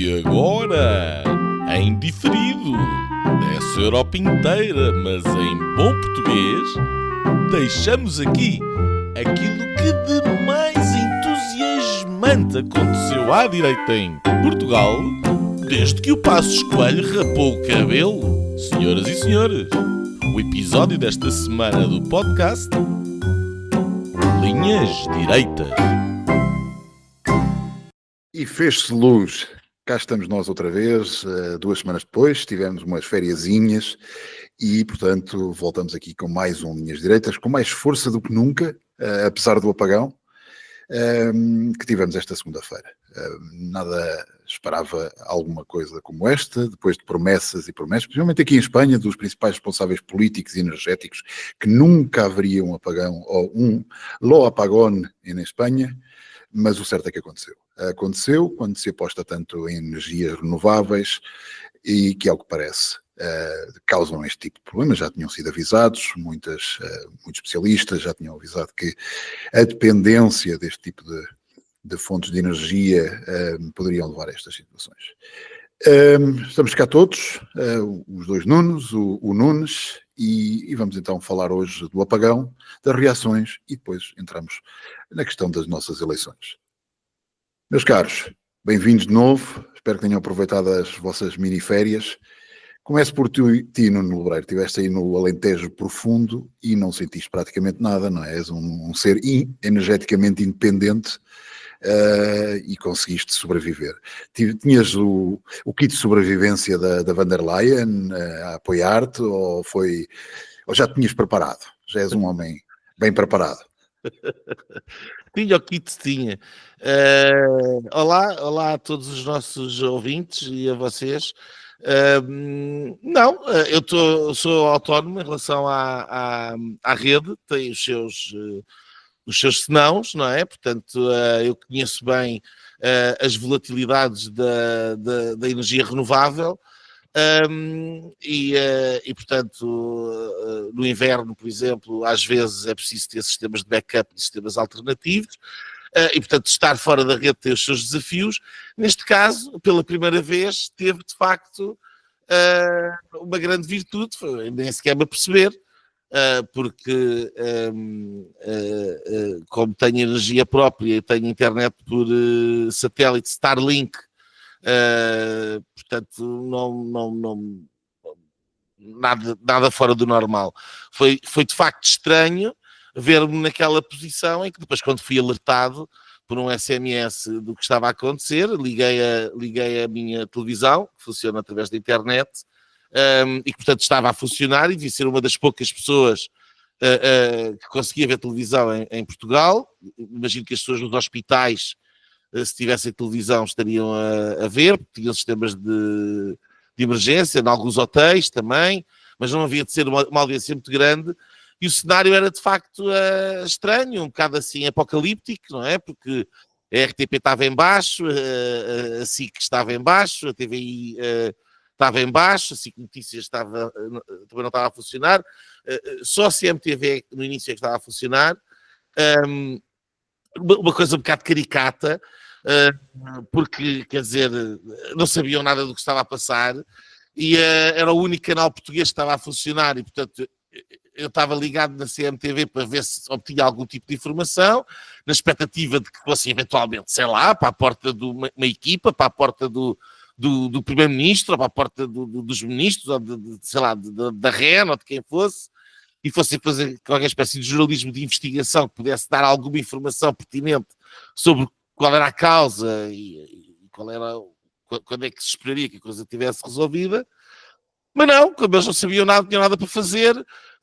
E agora, em diferido, dessa Europa inteira, mas em bom português, deixamos aqui aquilo que de mais entusiasmante aconteceu à direita em Portugal, desde que o Passos Coelho rapou o cabelo. Senhoras e senhores, o episódio desta semana do podcast Linhas Direitas. E fez-se luz. Cá estamos nós outra vez, 2 semanas depois, tivemos umas fériasinhas e, portanto, voltamos aqui com mais um Linhas Direitas, com mais força do que nunca, apesar do apagão que tivemos esta segunda-feira. Nada esperava alguma coisa como esta, depois de promessas e promessas, principalmente aqui em Espanha, dos principais responsáveis políticos e energéticos, que nunca haveria um apagão, ou um lo apagón em Espanha, mas o certo é que aconteceu. Aconteceu quando se aposta tanto em energias renováveis e que, ao que parece, causam este tipo de problemas. Já tinham sido avisados, muitos especialistas já tinham avisado que a dependência deste tipo de fontes de energia poderiam levar a estas situações. Estamos cá todos, os dois Nunes, o Nunes, e vamos então falar hoje do apagão, das reações e depois entramos na questão das nossas eleições. Meus caros, bem-vindos de novo, espero que tenham aproveitado as vossas mini-férias. Começo por ti, Nuno Lebreiro. Estiveste aí no Alentejo profundo e não sentiste praticamente nada, não é? És um ser energeticamente independente e conseguiste sobreviver. Tinhas o kit de sobrevivência da Van der Leyen a apoiar-te ou já te tinhas preparado? Já és um homem bem preparado. Tinha o kit, tinha. Olá a todos os nossos ouvintes e a vocês. Não, eu sou autónomo em relação à rede, tem os seus senãos, não é? Portanto, eu conheço bem as volatilidades da energia renovável e portanto, no inverno, por exemplo, às vezes é preciso ter sistemas de backup e sistemas alternativos. E, portanto, estar fora da rede tem os seus desafios. Neste caso, pela primeira vez, teve, de facto, uma grande virtude, nem sequer me aperceber, porque, como tenho energia própria e tenho internet por satélite Starlink, portanto, nada fora do normal. Foi, de facto, estranho ver-me naquela posição em que depois, quando fui alertado por um SMS do que estava a acontecer, liguei a minha televisão, que funciona através da internet, e que, portanto, estava a funcionar e devia ser uma das poucas pessoas que conseguia ver televisão em Portugal. Imagino que as pessoas nos hospitais, se tivessem televisão, estariam a ver, porque tinham sistemas de emergência, em alguns hotéis também, mas não havia de ser uma audiência muito grande. E o cenário era, de facto, estranho, um bocado assim apocalíptico, não é? Porque a RTP estava em baixo, a SIC estava em baixo, a TVI estava em baixo, a SIC Notícias também não estava a funcionar, só a CMTV no início é que estava a funcionar. Uma coisa um bocado caricata, porque, quer dizer, não sabiam nada do que estava a passar e era o único canal português que estava a funcionar e, portanto, eu estava ligado na CMTV para ver se obtinha algum tipo de informação, na expectativa de que fosse eventualmente, sei lá, para a porta de uma equipa, para a porta do primeiro-ministro, ou para a porta dos ministros, ou sei lá, da REN, ou de quem fosse, e fossem fazer qualquer espécie de jornalismo de investigação que pudesse dar alguma informação pertinente sobre qual era a causa e quando é que se esperaria que a coisa tivesse resolvida. Mas não, como eles não sabiam nada, não tinham nada para fazer,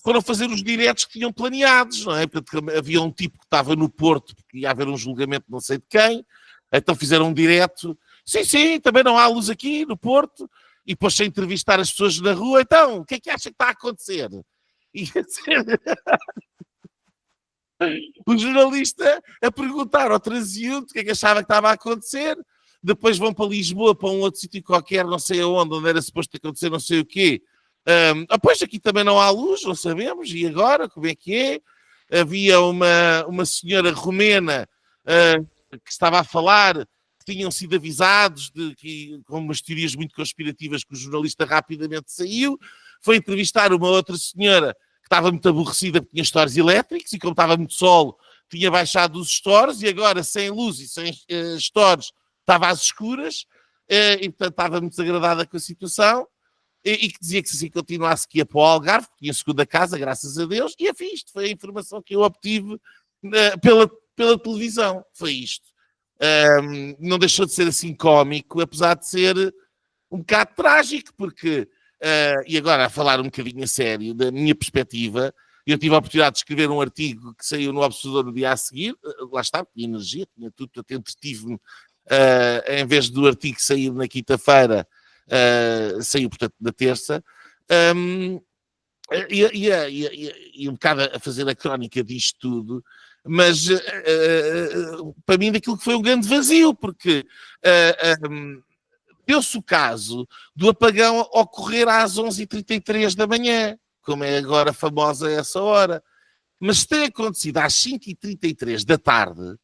foram fazer os diretos que tinham planeados, não é? Portanto, havia um tipo que estava no Porto, porque ia haver um julgamento não sei de quem, então fizeram um direto, sim, também não há luz aqui no Porto, e depois a entrevistar as pessoas na rua, então, o que é que acha que está a acontecer? E o jornalista a perguntar ao transeunte o que é que achava que estava a acontecer, depois vão para Lisboa, para um outro sítio qualquer, não sei onde era suposto acontecer não sei o quê. Pois aqui também não há luz, não sabemos, e agora, como é que é? Havia uma senhora romena que estava a falar tinham sido avisados com umas teorias muito conspirativas que o jornalista rapidamente saiu, foi entrevistar uma outra senhora que estava muito aborrecida porque tinha stores elétricos e como estava muito sol, tinha baixado os stores e agora sem luz e sem stores estava às escuras e portanto estava muito desagradada com a situação e que dizia que se assim continuasse que ia para o Algarve, tinha segunda casa, graças a Deus, e enfim, isto foi a informação que eu obtive pela televisão, foi isto. Não deixou de ser assim cómico, apesar de ser um bocado trágico, porque, e agora a falar um bocadinho a sério, da minha perspectiva, eu tive a oportunidade de escrever um artigo que saiu no Observador no dia a seguir, lá está, tinha energia, tinha tudo, portanto entretive-me, em vez do artigo sair na quinta-feira, saiu, portanto, na terça, e um bocado a fazer a crónica disto tudo, mas para mim daquilo que foi um grande vazio, porque deu-se o caso do apagão ocorrer às 11h33 da manhã, como é agora famosa essa hora, mas se tem acontecido às 5h33 da tarde,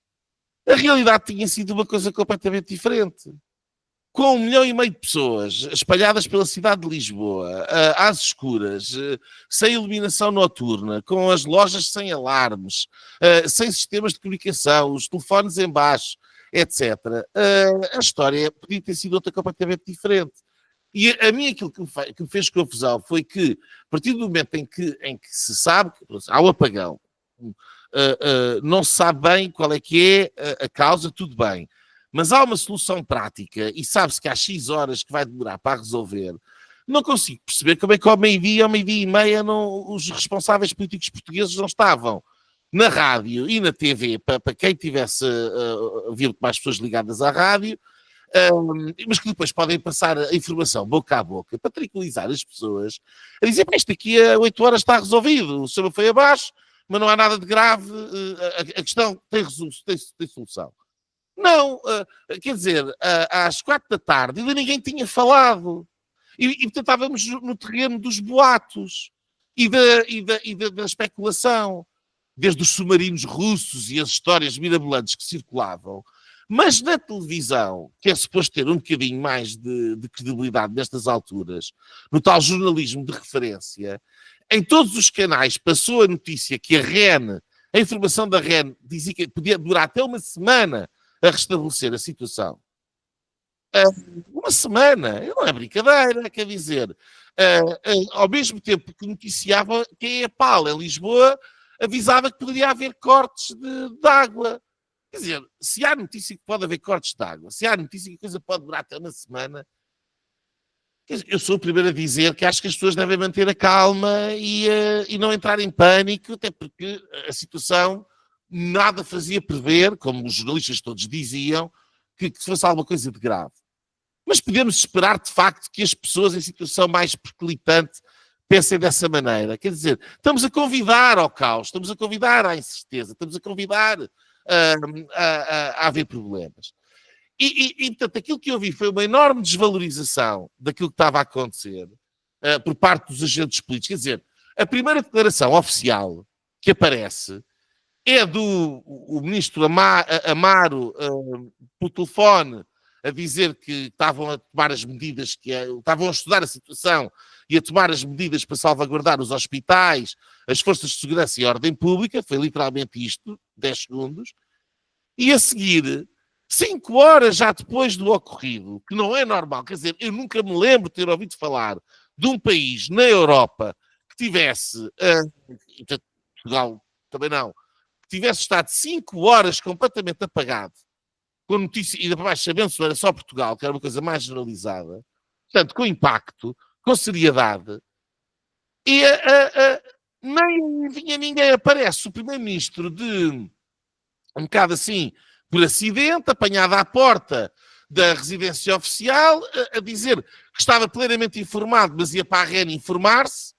a realidade tinha sido uma coisa completamente diferente. Com 1,5 milhão de pessoas espalhadas pela cidade de Lisboa, às escuras, sem iluminação noturna, com as lojas sem alarmes, sem sistemas de comunicação, os telefones em baixo, etc. A história podia ter sido outra completamente diferente. E a mim aquilo que me fez confusão foi que, a partir do momento em que se sabe que há o apagão, não se sabe bem qual é que é a causa, tudo bem. Mas há uma solução prática e sabe-se que há X horas que vai demorar para resolver. Não consigo perceber como é que ao meio-dia e meia, os responsáveis políticos portugueses não estavam na rádio e na TV, para quem tivesse havia mais pessoas ligadas à rádio, mas que depois podem passar a informação boca a boca para tranquilizar as pessoas, a dizer que isto aqui a 8 horas está resolvido, o sistema foi abaixo, mas não há nada de grave, a questão tem solução. Não, quer dizer, às 4 da tarde ainda ninguém tinha falado. E portanto estávamos no terreno dos boatos e da especulação, desde os submarinos russos e as histórias mirabolantes que circulavam. Mas na televisão, que é suposto ter um bocadinho mais de credibilidade nestas alturas, no tal jornalismo de referência, em todos os canais passou a notícia que a informação da REN dizia que podia durar até uma semana a restabelecer a situação. Uma semana, não é brincadeira, quer dizer, ao mesmo tempo que noticiava que a EPAL em Lisboa avisava que poderia haver cortes de água. Quer dizer, se há notícia que pode haver cortes de água, se há notícia que a coisa pode durar até uma semana, eu sou o primeiro a dizer que acho que as pessoas devem manter a calma e não entrar em pânico, até porque a situação nada fazia prever, como os jornalistas todos diziam, que se fosse alguma coisa de grave. Mas podemos esperar, de facto, que as pessoas em situação mais periclitante pensem dessa maneira. Quer dizer, estamos a convidar ao caos, estamos a convidar à incerteza, estamos a convidar a haver problemas. Portanto, aquilo que eu vi foi uma enorme desvalorização daquilo que estava a acontecer por parte dos agentes políticos. Quer dizer, a primeira declaração oficial que aparece é o ministro Amaro por telefone a dizer que estavam a tomar as medidas, estavam a estudar a situação e a tomar as medidas para salvaguardar os hospitais, as forças de segurança e a ordem pública, foi literalmente isto, 10 segundos, e a seguir, 5 horas já depois do ocorrido, que não é normal, quer dizer, eu nunca me lembro de ter ouvido falar de um país na Europa que tivesse, Portugal também não, tivesse estado 5 horas completamente apagado, com notícia, e depois sabendo se era só Portugal, que era uma coisa mais generalizada, portanto, com impacto, com seriedade, e nem vinha ninguém, aparece o primeiro-ministro de um bocado assim, por acidente, apanhado à porta da residência oficial, a dizer que estava plenamente informado, mas ia para a REN informar-se.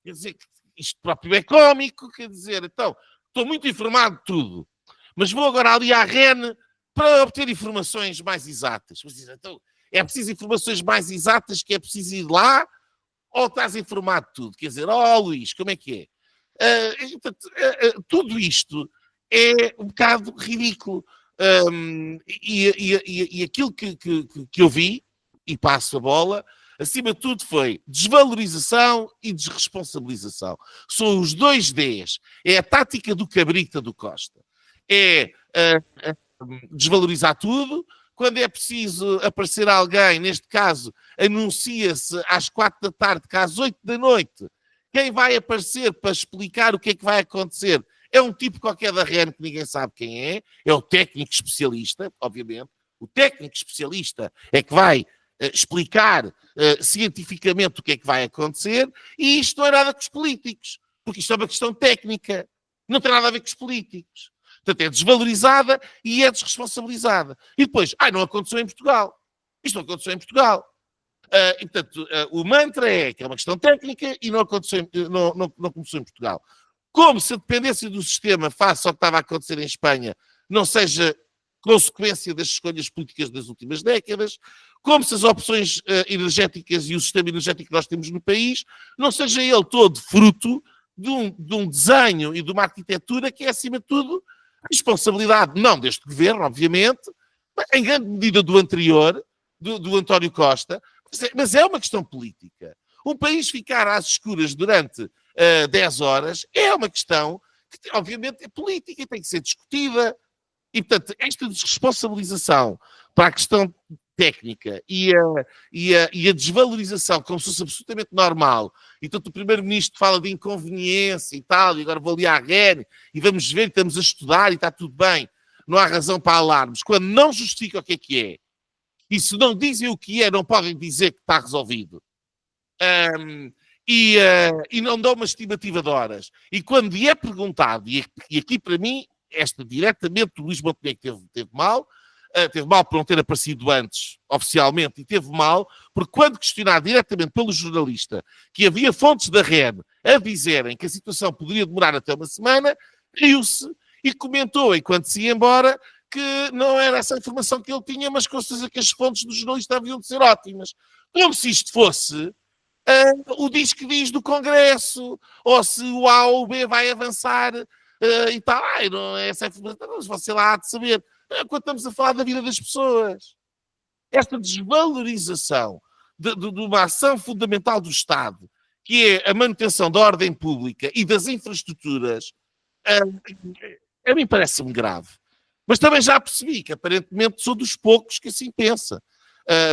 Quer dizer, isto próprio é cómico, quer dizer, então, estou muito informado de tudo, mas vou agora ali à REN para obter informações mais exatas. Mas então, é preciso informações mais exatas, que é preciso ir lá, ou estás informado de tudo? Quer dizer, Luís, como é que é? Tudo isto é um bocado ridículo. E aquilo que eu vi, e passo a bola, acima de tudo foi desvalorização e desresponsabilização. São os 2 Ds. É a tática do cabrita do Costa. É desvalorizar tudo. Quando é preciso aparecer alguém, neste caso, anuncia-se às 4 da tarde, que às 8 da noite, quem vai aparecer para explicar o que é que vai acontecer é um tipo qualquer da REN que ninguém sabe quem é o técnico especialista, obviamente. O técnico especialista é que vai explicar cientificamente o que é que vai acontecer, e isto não é nada com os políticos, porque isto é uma questão técnica, não tem nada a ver com os políticos. Portanto, é desvalorizada e é desresponsabilizada. E depois, não aconteceu em Portugal. Isto não aconteceu em Portugal. E, portanto, o mantra é que é uma questão técnica e não aconteceu, não começou em Portugal. Como se a dependência do sistema face ao que estava a acontecer em Espanha não seja consequência das escolhas políticas das últimas décadas, como se as opções energéticas e o sistema energético que nós temos no país não seja ele todo fruto de um desenho e de uma arquitetura que é, acima de tudo, responsabilidade não deste governo, obviamente, em grande medida do anterior, do António Costa, mas é uma questão política. Um país ficar às escuras durante 10 horas é uma questão que, obviamente, é política e tem que ser discutida. E, portanto, esta desresponsabilização para a questão técnica e a desvalorização como se fosse absolutamente normal, e tanto o Primeiro-Ministro fala de inconveniência e tal, e agora vou ali à REN e vamos ver, estamos a estudar e está tudo bem, não há razão para alarmes, quando não justifica o que é, e se não dizem o que é, não podem dizer que está resolvido. E não dão uma estimativa de horas. E quando lhe é perguntado, e aqui para mim, diretamente o Luís Montenegro teve mal por não ter aparecido antes, oficialmente, e teve mal, porque quando questionado diretamente pelo jornalista que havia fontes da REN a dizerem que a situação poderia demorar até uma semana, riu-se e comentou, enquanto se ia embora, que não era essa a informação que ele tinha, mas com certeza que as fontes do jornalista haviam de ser ótimas. Como se isto fosse o diz que diz do Congresso, ou se o A ou o B vai avançar e tal. Não é essa informação, mas você lá há de saber. Quando estamos a falar da vida das pessoas, esta desvalorização de uma ação fundamental do Estado, que é a manutenção da ordem pública e das infraestruturas, a mim parece-me grave. Mas também já percebi que aparentemente sou dos poucos que assim pensa.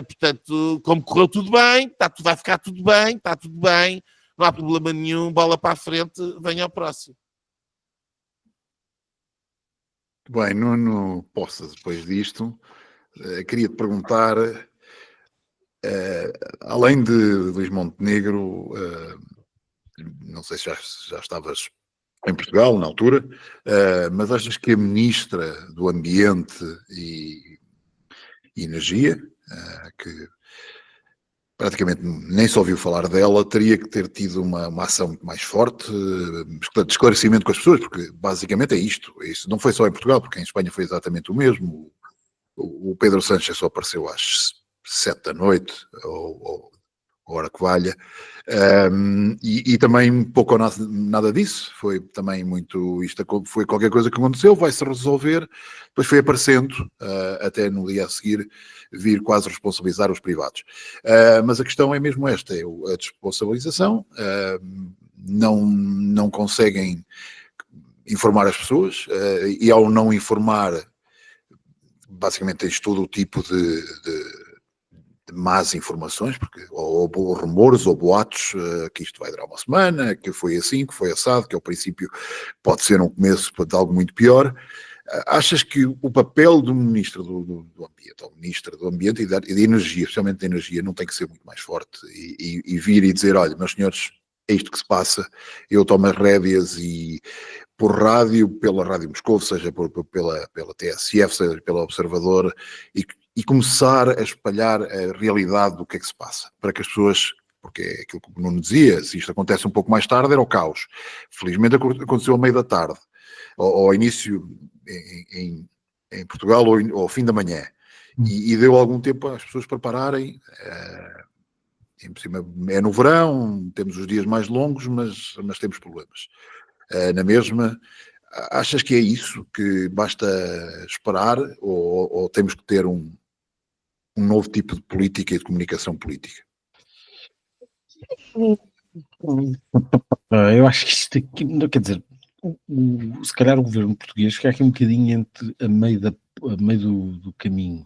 Portanto, como correu tudo bem, vai ficar tudo bem, está tudo bem, não há problema nenhum, bola para a frente, venha ao próximo. Bem, Nuno Poça, depois disto, queria-te perguntar, além de Luís Montenegro, não sei se já estavas em Portugal na altura, mas achas que a Ministra do Ambiente e Energia, que praticamente nem se ouviu falar dela, teria que ter tido uma ação muito mais forte, de esclarecimento com as pessoas, porque basicamente é isto. Isso não foi só em Portugal, porque em Espanha foi exatamente o mesmo. O Pedro Sánchez só apareceu às 7 da noite, ou hora que valha, e também pouco ou nada disso, foi também muito, isto foi qualquer coisa que aconteceu, vai-se resolver, depois foi aparecendo, até no dia a seguir, vir quase responsabilizar os privados. Mas a questão é mesmo esta, é a responsabilização, não conseguem informar as pessoas, e ao não informar, basicamente tens todo o tipo de más informações, porque ou rumores ou boatos que isto vai durar uma semana, que foi assim, que foi assado, que ao princípio pode ser um começo de algo muito pior. Achas que o papel do Ministro do Ambiente, ou Ministra do Ambiente e de Energia, especialmente da Energia, não tem que ser muito mais forte e vir e dizer, olha, meus senhores, é isto que se passa, eu tomo as rédeas e por rádio, pela Rádio Moscovo, seja pela TSF, seja pela Observador, e começar a espalhar a realidade do que é que se passa, para que as pessoas, porque é aquilo que o Nuno dizia, se isto acontece um pouco mais tarde era o caos. Felizmente aconteceu ao meio da tarde, ou ao início em Portugal, ou ao fim da manhã, e deu algum tempo às pessoas prepararem. Em cima, é no verão, temos os dias mais longos, mas temos problemas. Na mesma, Achas que é isso, que basta esperar, ou temos que ter um novo tipo de política e de comunicação política? Eu acho que isto aqui, não quer dizer, se calhar o governo português fica aqui um bocadinho a meio do caminho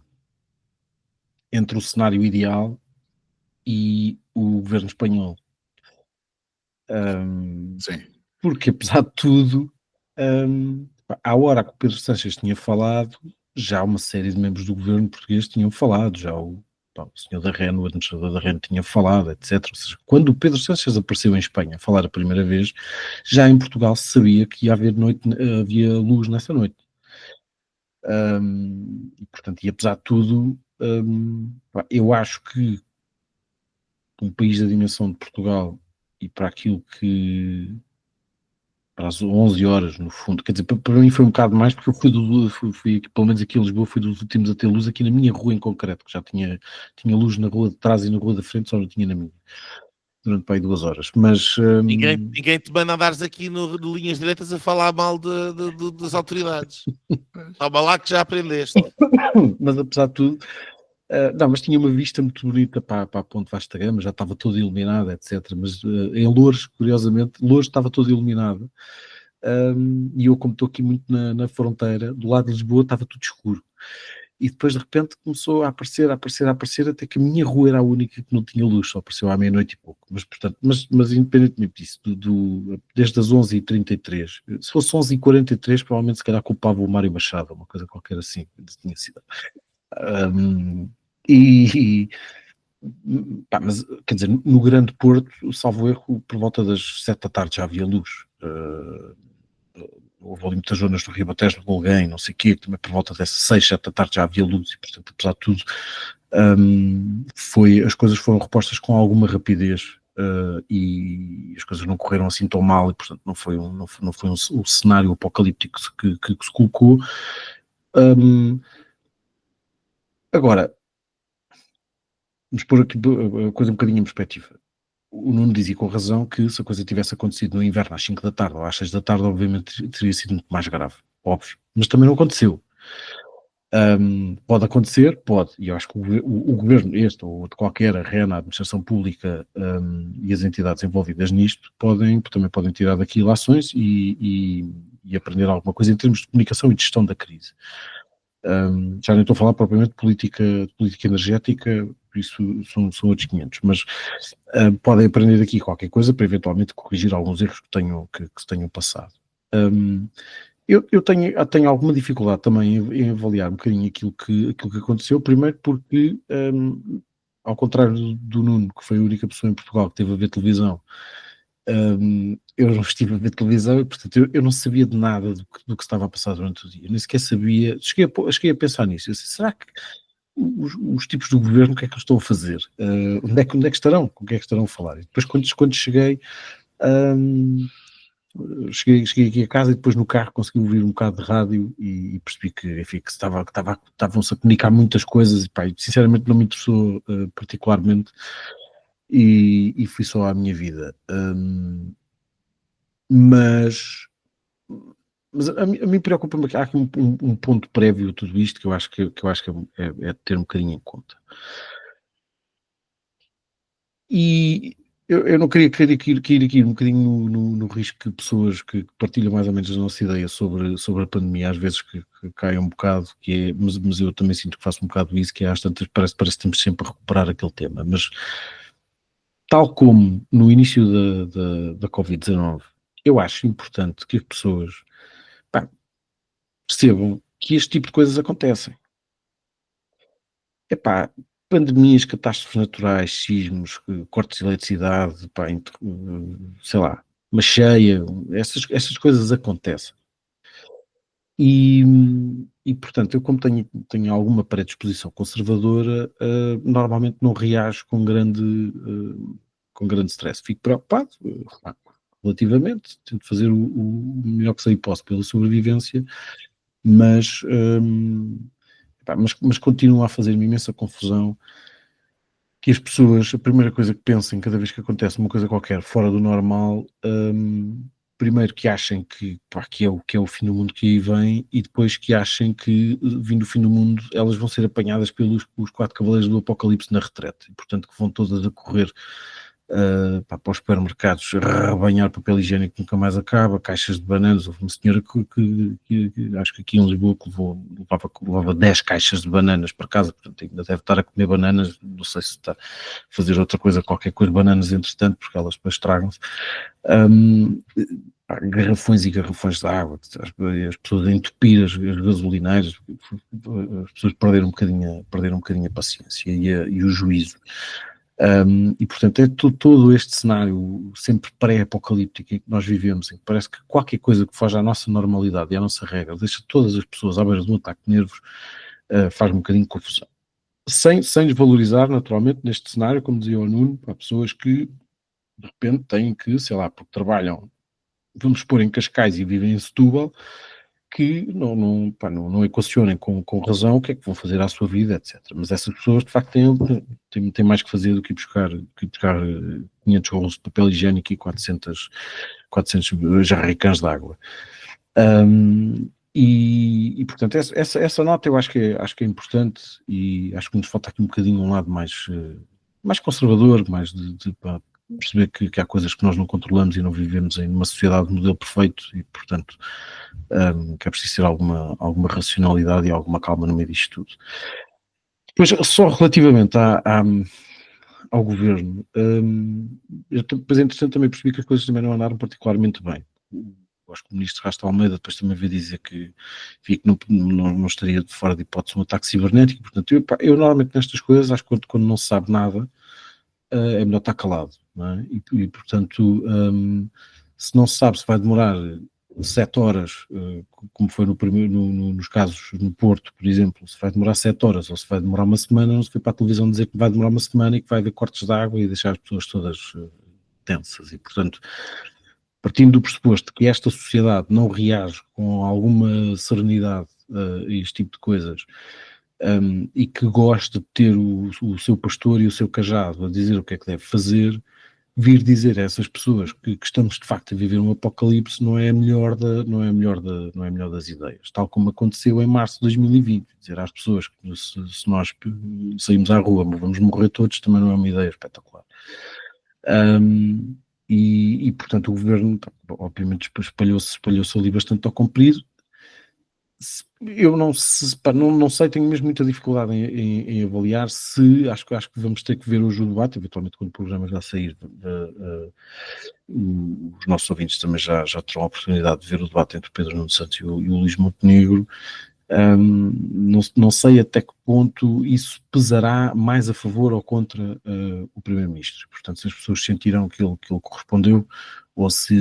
entre o cenário ideal e o governo espanhol. Sim. Porque, apesar de tudo, à hora que o Pedro Sánchez tinha falado, já uma série de membros do governo português tinham falado, já o senhor da REN, o administrador da REN, tinha falado, etc. Ou seja, quando o Pedro Sánchez apareceu em Espanha a falar a primeira vez, já em Portugal se sabia que ia haver havia luz nessa noite. E, portanto, apesar de tudo, eu acho que um país da dimensão de Portugal e para aquilo que para as 11 horas, no fundo, quer dizer, para mim foi um bocado mais, porque eu fui pelo menos aqui em Lisboa, fui dos últimos a ter luz aqui na minha rua em concreto, que já tinha luz na rua de trás e na rua da frente, só não tinha na minha, durante para aí 2 horas, mas... Ninguém te manda andares aqui no Linhas Direitas a falar mal das autoridades. Toma lá que já aprendeste. Mas apesar de tudo, não, mas tinha uma vista muito bonita para a Ponte Vasta Gama, já estava toda iluminada, etc. Mas em Loures, curiosamente, Loures estava toda iluminada, e eu, como estou aqui muito na fronteira, do lado de Lisboa estava tudo escuro. E depois de repente começou a aparecer, até que a minha rua era a única que não tinha luz, só apareceu à meia-noite e pouco. Mas, portanto, mas independentemente disso, desde as 11h33, se fosse 11h43, provavelmente se calhar culpava o Mário Machado, uma coisa qualquer assim, tinha sido. Mas, quer dizer, no Grande Porto, salvo erro, por volta das 7 da tarde já havia luz. Houve ali muitas zonas do Ribatejo, do Golguém, não sei o quê, que também por volta dessas 6, 7 da tarde já havia luz e, portanto, apesar de tudo, as coisas foram repostas com alguma rapidez, e as coisas não correram assim tão mal e, portanto, não foi um cenário apocalíptico que se colocou. Agora, vamos pôr aqui a coisa um bocadinho em perspectiva. O Nuno dizia com razão que se a coisa tivesse acontecido no inverno às 5 da tarde ou às 6 da tarde, obviamente teria sido muito mais grave, óbvio. Mas também não aconteceu. Pode acontecer, pode, e eu acho que o governo, este ou de qualquer, a REN, a administração pública, e as entidades envolvidas nisto também podem tirar daqui ilações e aprender alguma coisa em termos de comunicação e de gestão da crise. Já nem estou a falar propriamente de política energética, isso são outros 500, mas podem aprender aqui qualquer coisa para eventualmente corrigir alguns erros que se tenham passado. Eu tenho alguma dificuldade também em avaliar um bocadinho aquilo que aconteceu, primeiro porque, ao contrário do Nuno, que foi a única pessoa em Portugal que teve a ver televisão, eu não estive a ver televisão e, portanto, eu não sabia de nada do que estava a passar durante o dia, nem sequer sabia, cheguei a pensar nisso, eu disse, será que os tipos do governo, o que é que eles estão a fazer? Onde é que estarão? Com o que é que estarão a falar? E depois, quando cheguei aqui a casa e depois no carro consegui ouvir um bocado de rádio e percebi que, enfim, que estavam-se a comunicar muitas coisas e, pá, sinceramente não me interessou particularmente e fui só à minha vida. Mas a mim preocupa-me que há aqui um ponto prévio a tudo isto que eu acho que é ter um bocadinho em conta. E eu não queria ir aqui um bocadinho no risco que pessoas que partilham mais ou menos a nossa ideia sobre a pandemia, às vezes que caem um bocado, mas eu também sinto que faço um bocado isso, que é às tantas, parece que estamos sempre a recuperar aquele tema, mas tal como no início da Covid-19, eu acho importante que as pessoas percebam que este tipo de coisas acontecem. Pandemias, catástrofes naturais, sismos, cortes de eletricidade, sei lá, uma cheia, essas coisas acontecem. E portanto, eu como tenho alguma predisposição conservadora, normalmente não reajo com grande stress. Fico preocupado, relativamente, tento fazer o melhor que sei posso pela sobrevivência, mas continua a fazer-me imensa confusão que as pessoas, a primeira coisa que pensem cada vez que acontece uma coisa qualquer fora do normal, primeiro que achem que é o fim do mundo que aí vem, e depois que achem que, vindo o fim do mundo, elas vão ser apanhadas pelos os 4 cavaleiros do apocalipse na retrete, e portanto que vão todas a correr para os supermercados, arrebanhar papel higiênico que nunca mais acaba, caixas de bananas. Houve uma senhora que acho que aqui em Lisboa que levava 10 caixas de bananas para casa, portanto ainda deve estar a comer bananas, não sei se está a fazer outra coisa, qualquer coisa, bananas entretanto, porque elas depois estragam-se. Garrafões e garrafões de água, as pessoas a entupir as gasolineiras, as pessoas perderam um bocadinho a paciência e o juízo. E portanto é todo este cenário sempre pré-apocalíptico em que nós vivemos, em que parece que qualquer coisa que foge à nossa normalidade e à nossa regra deixa todas as pessoas à beira de um ataque de nervos, faz um bocadinho de confusão. Sem desvalorizar, naturalmente, neste cenário, como dizia o Nuno, há pessoas que de repente têm que, sei lá, porque trabalham, vamos pôr em Cascais e vivem em Setúbal, que não equacionem com razão o que é que vão fazer à sua vida, etc. Mas essas pessoas, de facto, têm mais que fazer do que buscar 500 rolos de papel higiênico e 400 jarricãs de água. E portanto, essa nota eu acho que é importante, e acho que nos falta aqui um bocadinho um lado mais conservador, mais para perceber que há coisas que nós não controlamos e não vivemos em uma sociedade de modelo perfeito, e portanto que é preciso ter alguma racionalidade e alguma calma no meio disto tudo. Depois, só relativamente ao governo, depois entretanto também percebi que as coisas também não andaram particularmente bem. Acho que o ministro Rasta Almeida depois também veio dizer que não estaria fora de hipótese um ataque cibernético. Portanto, eu normalmente nestas coisas, acho que quando não se sabe nada, é melhor estar calado, não é? E portanto, se não se sabe se vai demorar 7 horas, como foi nos casos no Porto, por exemplo, se vai demorar 7 horas ou se vai demorar uma semana, não se foi para a televisão dizer que vai demorar uma semana e que vai haver cortes de água e deixar as pessoas todas tensas. E portanto, partindo do pressuposto que esta sociedade não reage com alguma serenidade a este tipo de coisas, e que gosta de ter o seu pastor e o seu cajado a dizer o que é que deve fazer, vir dizer a essas pessoas que estamos de facto a viver um apocalipse não é a melhor das ideias, tal como aconteceu em março de 2020, dizer às pessoas que se nós saímos à rua vamos morrer todos, também não é uma ideia espetacular. E portanto o governo obviamente espalhou-se ali bastante ao comprido. Eu não sei, tenho mesmo muita dificuldade em avaliar se, acho que vamos ter que ver hoje o debate, eventualmente quando o programa já sair, os nossos ouvintes também já terão a oportunidade de ver o debate entre o Pedro Nuno Santos e o Luís Montenegro. Não sei até que ponto isso pesará mais a favor ou contra o Primeiro-Ministro. Portanto, se as pessoas sentirão que ele correspondeu ou se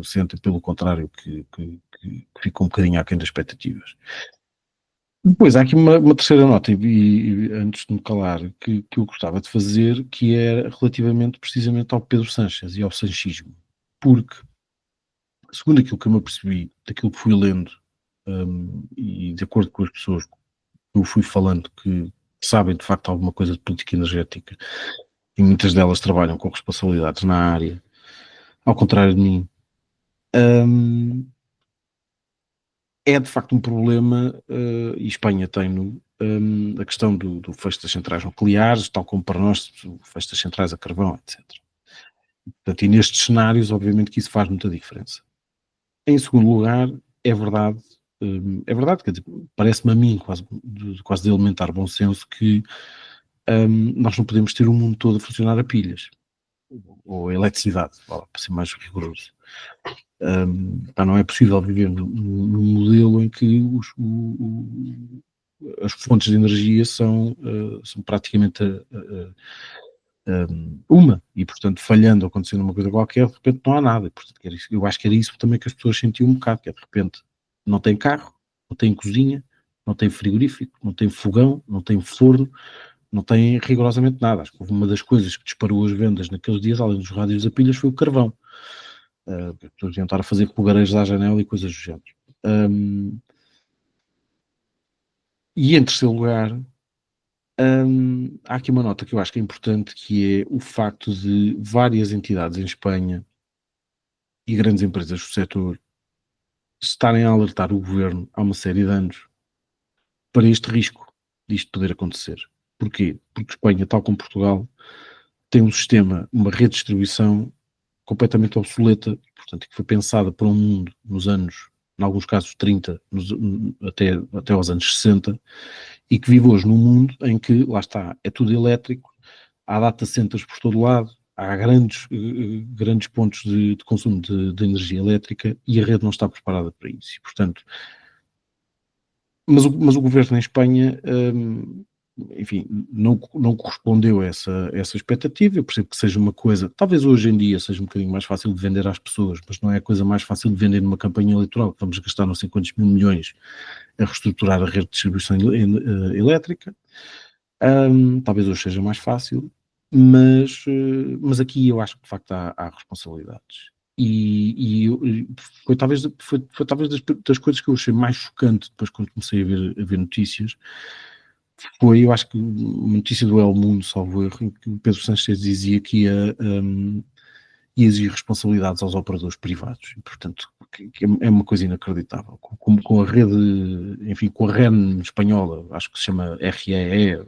sentem pelo contrário que ficou um bocadinho aquém das expectativas. Depois há aqui uma terceira nota, e antes de me calar, que eu gostava de fazer, que é relativamente precisamente ao Pedro Sánchez e ao sanchismo. Porque, segundo aquilo que eu me apercebi, daquilo que fui lendo, e de acordo com as pessoas que eu fui falando que sabem de facto alguma coisa de política energética, e muitas delas trabalham com responsabilidades na área, ao contrário de mim, é de facto um problema, e Espanha tem a questão do fecho das centrais nucleares, tal como para nós o fecho das centrais a carvão, etc. Portanto, e nestes cenários, obviamente que isso faz muita diferença. Em segundo lugar, é verdade, quer dizer, parece-me a mim, quase de elementar bom senso, que nós não podemos ter o mundo todo a funcionar a pilhas, ou a eletricidade, para ser mais rigoroso. Não é possível viver num modelo em que as fontes de energia são praticamente uma, e portanto falhando ou acontecendo uma coisa qualquer, de repente não há nada. E, portanto, eu acho que era isso também que as pessoas sentiam um bocado, que é de repente não tem carro, não tem cozinha, não tem frigorífico, não tem fogão, não tem forno, não tem rigorosamente nada. Acho que uma das coisas que disparou as vendas naqueles dias, além dos rádios a pilhas, foi o carvão. As pessoas iam estar a fazer fogareiros à janela e coisas do género. E em terceiro lugar, há aqui uma nota que eu acho que é importante, que é o facto de várias entidades em Espanha e grandes empresas do setor estarem a alertar o governo há uma série de anos para este risco disto poder acontecer. Porquê? Porque Espanha, tal como Portugal, tem um sistema, uma rede de distribuição completamente obsoleta, portanto, que foi pensada para um mundo nos anos, em alguns casos 30, até aos anos 60, e que vive hoje num mundo em que, lá está, é tudo elétrico, há data centers por todo lado, há grandes pontos de consumo de energia elétrica e a rede não está preparada para isso. E, portanto, mas o governo em Espanha, enfim, não correspondeu a essa expectativa. Eu percebo que seja uma coisa, talvez hoje em dia seja um bocadinho mais fácil de vender às pessoas, mas não é a coisa mais fácil de vender numa campanha eleitoral, que vamos gastar não sei quantos mil milhões a reestruturar a rede de distribuição elétrica. Talvez hoje seja mais fácil, mas aqui eu acho que de facto há responsabilidades. E foi talvez das coisas que eu achei mais chocante depois quando comecei a ver notícias. Eu acho que uma notícia do El Mundo, salvo erro, em que o Pedro Sánchez dizia que ia exigir responsabilidades aos operadores privados. E, portanto, é uma coisa inacreditável. Com a rede, enfim, com a REN espanhola, acho que se chama REE,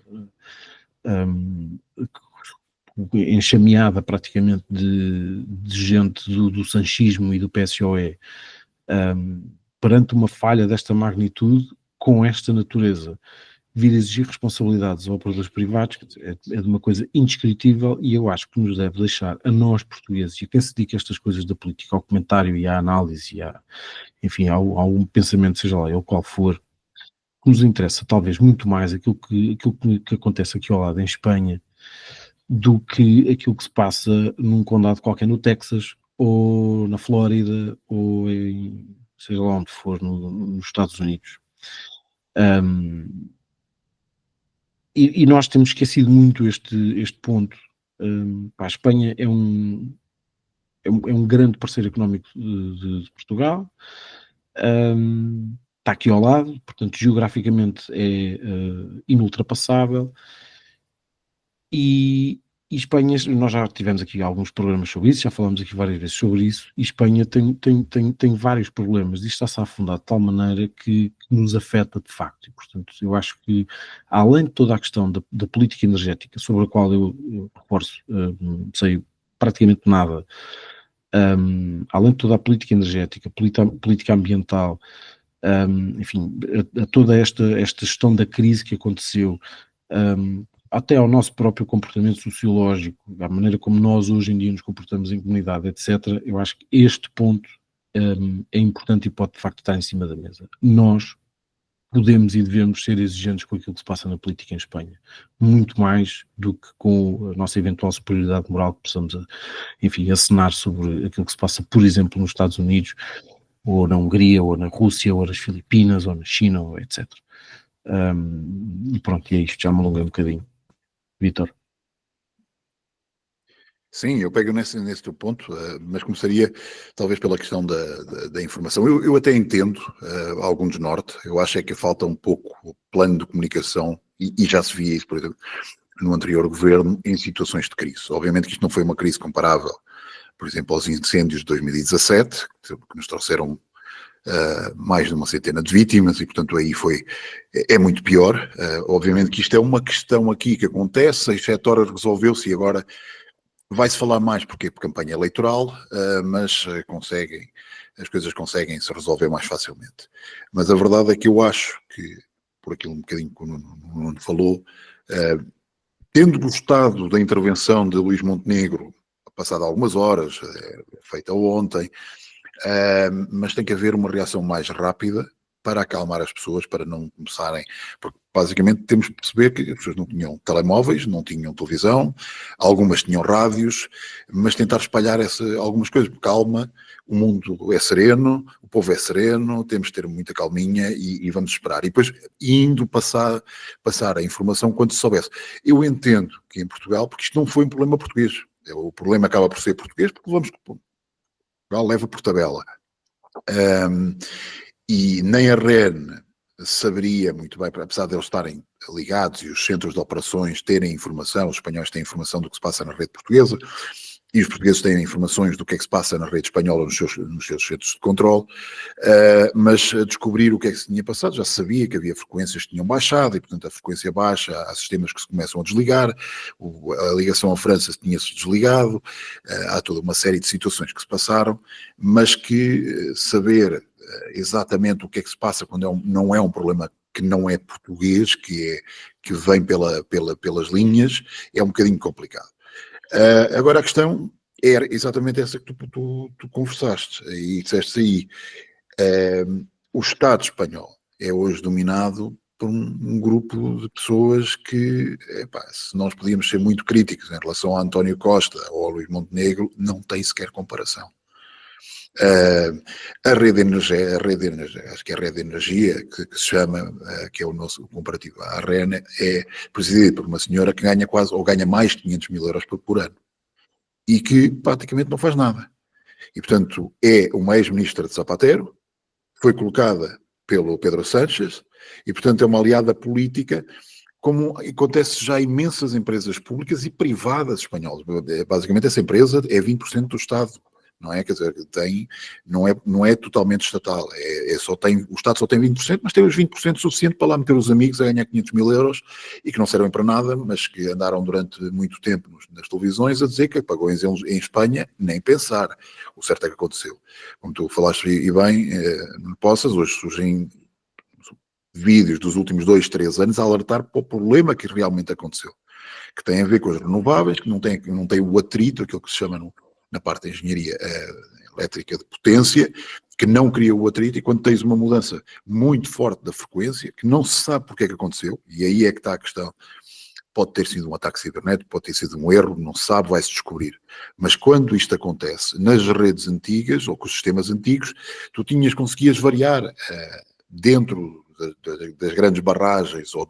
enxameada praticamente de gente do sanchismo e do PSOE, perante uma falha desta magnitude, com esta natureza, vir exigir responsabilidades aos operadores privados é de uma coisa indescritível, e eu acho que nos deve deixar a nós portugueses, e a quem se dedica a estas coisas da política, ao comentário e à análise e enfim, ao algum pensamento, seja lá ele qual for, que nos interessa talvez muito mais aquilo que acontece aqui ao lado em Espanha do que aquilo que se passa num condado qualquer no Texas ou na Flórida ou seja lá onde for nos Estados Unidos. E nós temos esquecido muito este ponto. A Espanha é um grande parceiro económico de Portugal, está aqui ao lado, portanto geograficamente é inultrapassável, e Espanha, nós já tivemos aqui alguns programas sobre isso, já falamos aqui várias vezes sobre isso, e Espanha tem vários problemas, isto está-se a afundar de tal maneira que nos afeta de facto, e portanto eu acho que, além de toda a questão da política energética, sobre a qual eu reforço, sei praticamente nada, além de toda a política energética, política ambiental, enfim, a toda esta gestão da crise que aconteceu, até ao nosso próprio comportamento sociológico, à maneira como nós hoje em dia nos comportamos em comunidade, etc., eu acho que este ponto é importante e pode de facto estar em cima da mesa. Nós podemos e devemos ser exigentes com aquilo que se passa na política em Espanha, muito mais do que com a nossa eventual superioridade moral que possamos, enfim, acenar sobre aquilo que se passa, por exemplo, nos Estados Unidos, ou na Hungria, ou na Rússia, ou nas Filipinas, ou na China, ou etc. E pronto, e é isto, já me alonguei um bocadinho. Vítor. Sim, eu pego nesse teu ponto, mas começaria talvez pela questão da informação. Eu até entendo algum desnorte, eu acho é que falta um pouco o plano de comunicação, e já se via isso, por exemplo, no anterior governo, em situações de crise. Obviamente que isto não foi uma crise comparável, por exemplo, aos incêndios de 2017, que nos trouxeram mais de uma centena de vítimas, e portanto aí é muito pior. Obviamente que isto é uma questão aqui que acontece, 6, 7 horas resolveu-se, e agora vai-se falar mais porque por campanha eleitoral, mas as coisas conseguem se resolver mais facilmente. Mas a verdade é que eu acho que, por aquilo um bocadinho que o Nuno falou, tendo gostado da intervenção de Luís Montenegro, passado algumas horas, feita ontem, mas tem que haver uma reação mais rápida para acalmar as pessoas, para não começarem, porque basicamente temos que perceber que as pessoas não tinham telemóveis, não tinham televisão, algumas tinham rádios, mas tentar espalhar algumas coisas, calma, o mundo é sereno, o povo é sereno, temos de ter muita calminha e vamos esperar. E depois indo passar a informação quando se soubesse. Eu entendo que em Portugal, porque isto não foi um problema português, o problema acaba por ser português, porque Portugal leva por tabela. E nem a REN saberia muito bem, apesar de eles estarem ligados e os centros de operações terem informação, os espanhóis têm informação do que se passa na rede portuguesa, e os portugueses têm informações do que é que se passa na rede espanhola nos seus centros de controle, mas a descobrir o que é que se tinha passado, já se sabia que havia frequências que tinham baixado e, portanto, a frequência baixa, há sistemas que se começam a desligar, a ligação à França tinha-se desligado, há toda uma série de situações que se passaram, mas que saber exatamente o que é que se passa quando não é um problema que não é português, que vem pelas linhas, é um bocadinho complicado. Agora a questão era exatamente essa que tu conversaste e disseste aí. O Estado espanhol é hoje dominado por um grupo de pessoas que, se nós podíamos ser muito críticos em relação a António Costa ou a Luís Montenegro, não tem sequer comparação. A rede de energia, acho que é a rede de energia que se chama, que é o nosso comparativo, a REN, é presidida por uma senhora que ganha quase, ou ganha mais de 500 mil euros por ano, e que praticamente não faz nada. E, portanto, é uma ex-ministra de Zapatero, foi colocada pelo Pedro Sánchez, e, portanto, é uma aliada política, como acontece já em imensas empresas públicas e privadas espanholas. Basicamente, essa empresa é 20% do Estado. Não é? Quer dizer, não é totalmente estatal, o Estado só tem 20%, mas tem os 20% suficiente para lá meter os amigos a ganhar 500 mil euros e que não servem para nada, mas que andaram durante muito tempo nas televisões a dizer que apagou em Espanha, nem pensar. O certo é que aconteceu. Como tu falaste e bem, não possas, hoje surgem vídeos dos últimos 2, 3 anos a alertar para o problema que realmente aconteceu, que tem a ver com as renováveis, que não tem o atrito, aquilo que se chama na parte da engenharia elétrica de potência, que não cria o atrito, e quando tens uma mudança muito forte da frequência, que não se sabe porque é que aconteceu, e aí é que está a questão, pode ter sido um ataque cibernético, pode ter sido um erro, não se sabe, vai-se descobrir. Mas quando isto acontece nas redes antigas, ou com os sistemas antigos, tu conseguias variar dentro das grandes barragens, ou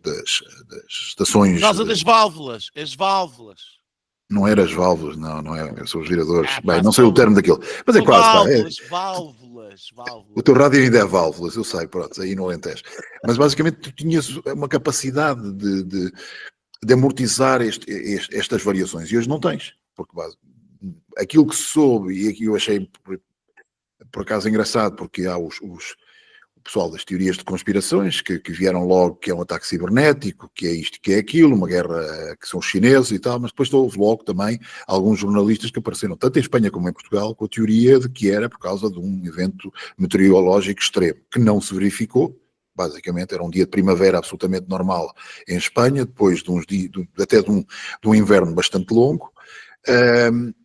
das estações... Por causa das válvulas, as válvulas. Não era as válvulas, não é, são os giradores. Bem, não sei o termo daquilo. Mas é quase, válvulas. O teu rádio ainda é válvulas, eu sei, pronto, aí no Alentejo. Mas basicamente tu tinhas uma capacidade de amortizar estas variações, e hoje não tens. Porque aquilo que se soube, e aqui eu achei por acaso engraçado, porque há o pessoal das teorias de conspirações que vieram logo que é um ataque cibernético, que é isto, que é aquilo, uma guerra que são os chineses e tal, mas depois houve logo também alguns jornalistas que apareceram, tanto em Espanha como em Portugal, com a teoria de que era por causa de um evento meteorológico extremo, que não se verificou. Basicamente era um dia de primavera absolutamente normal em Espanha, depois de uns dias, até de um inverno bastante longo,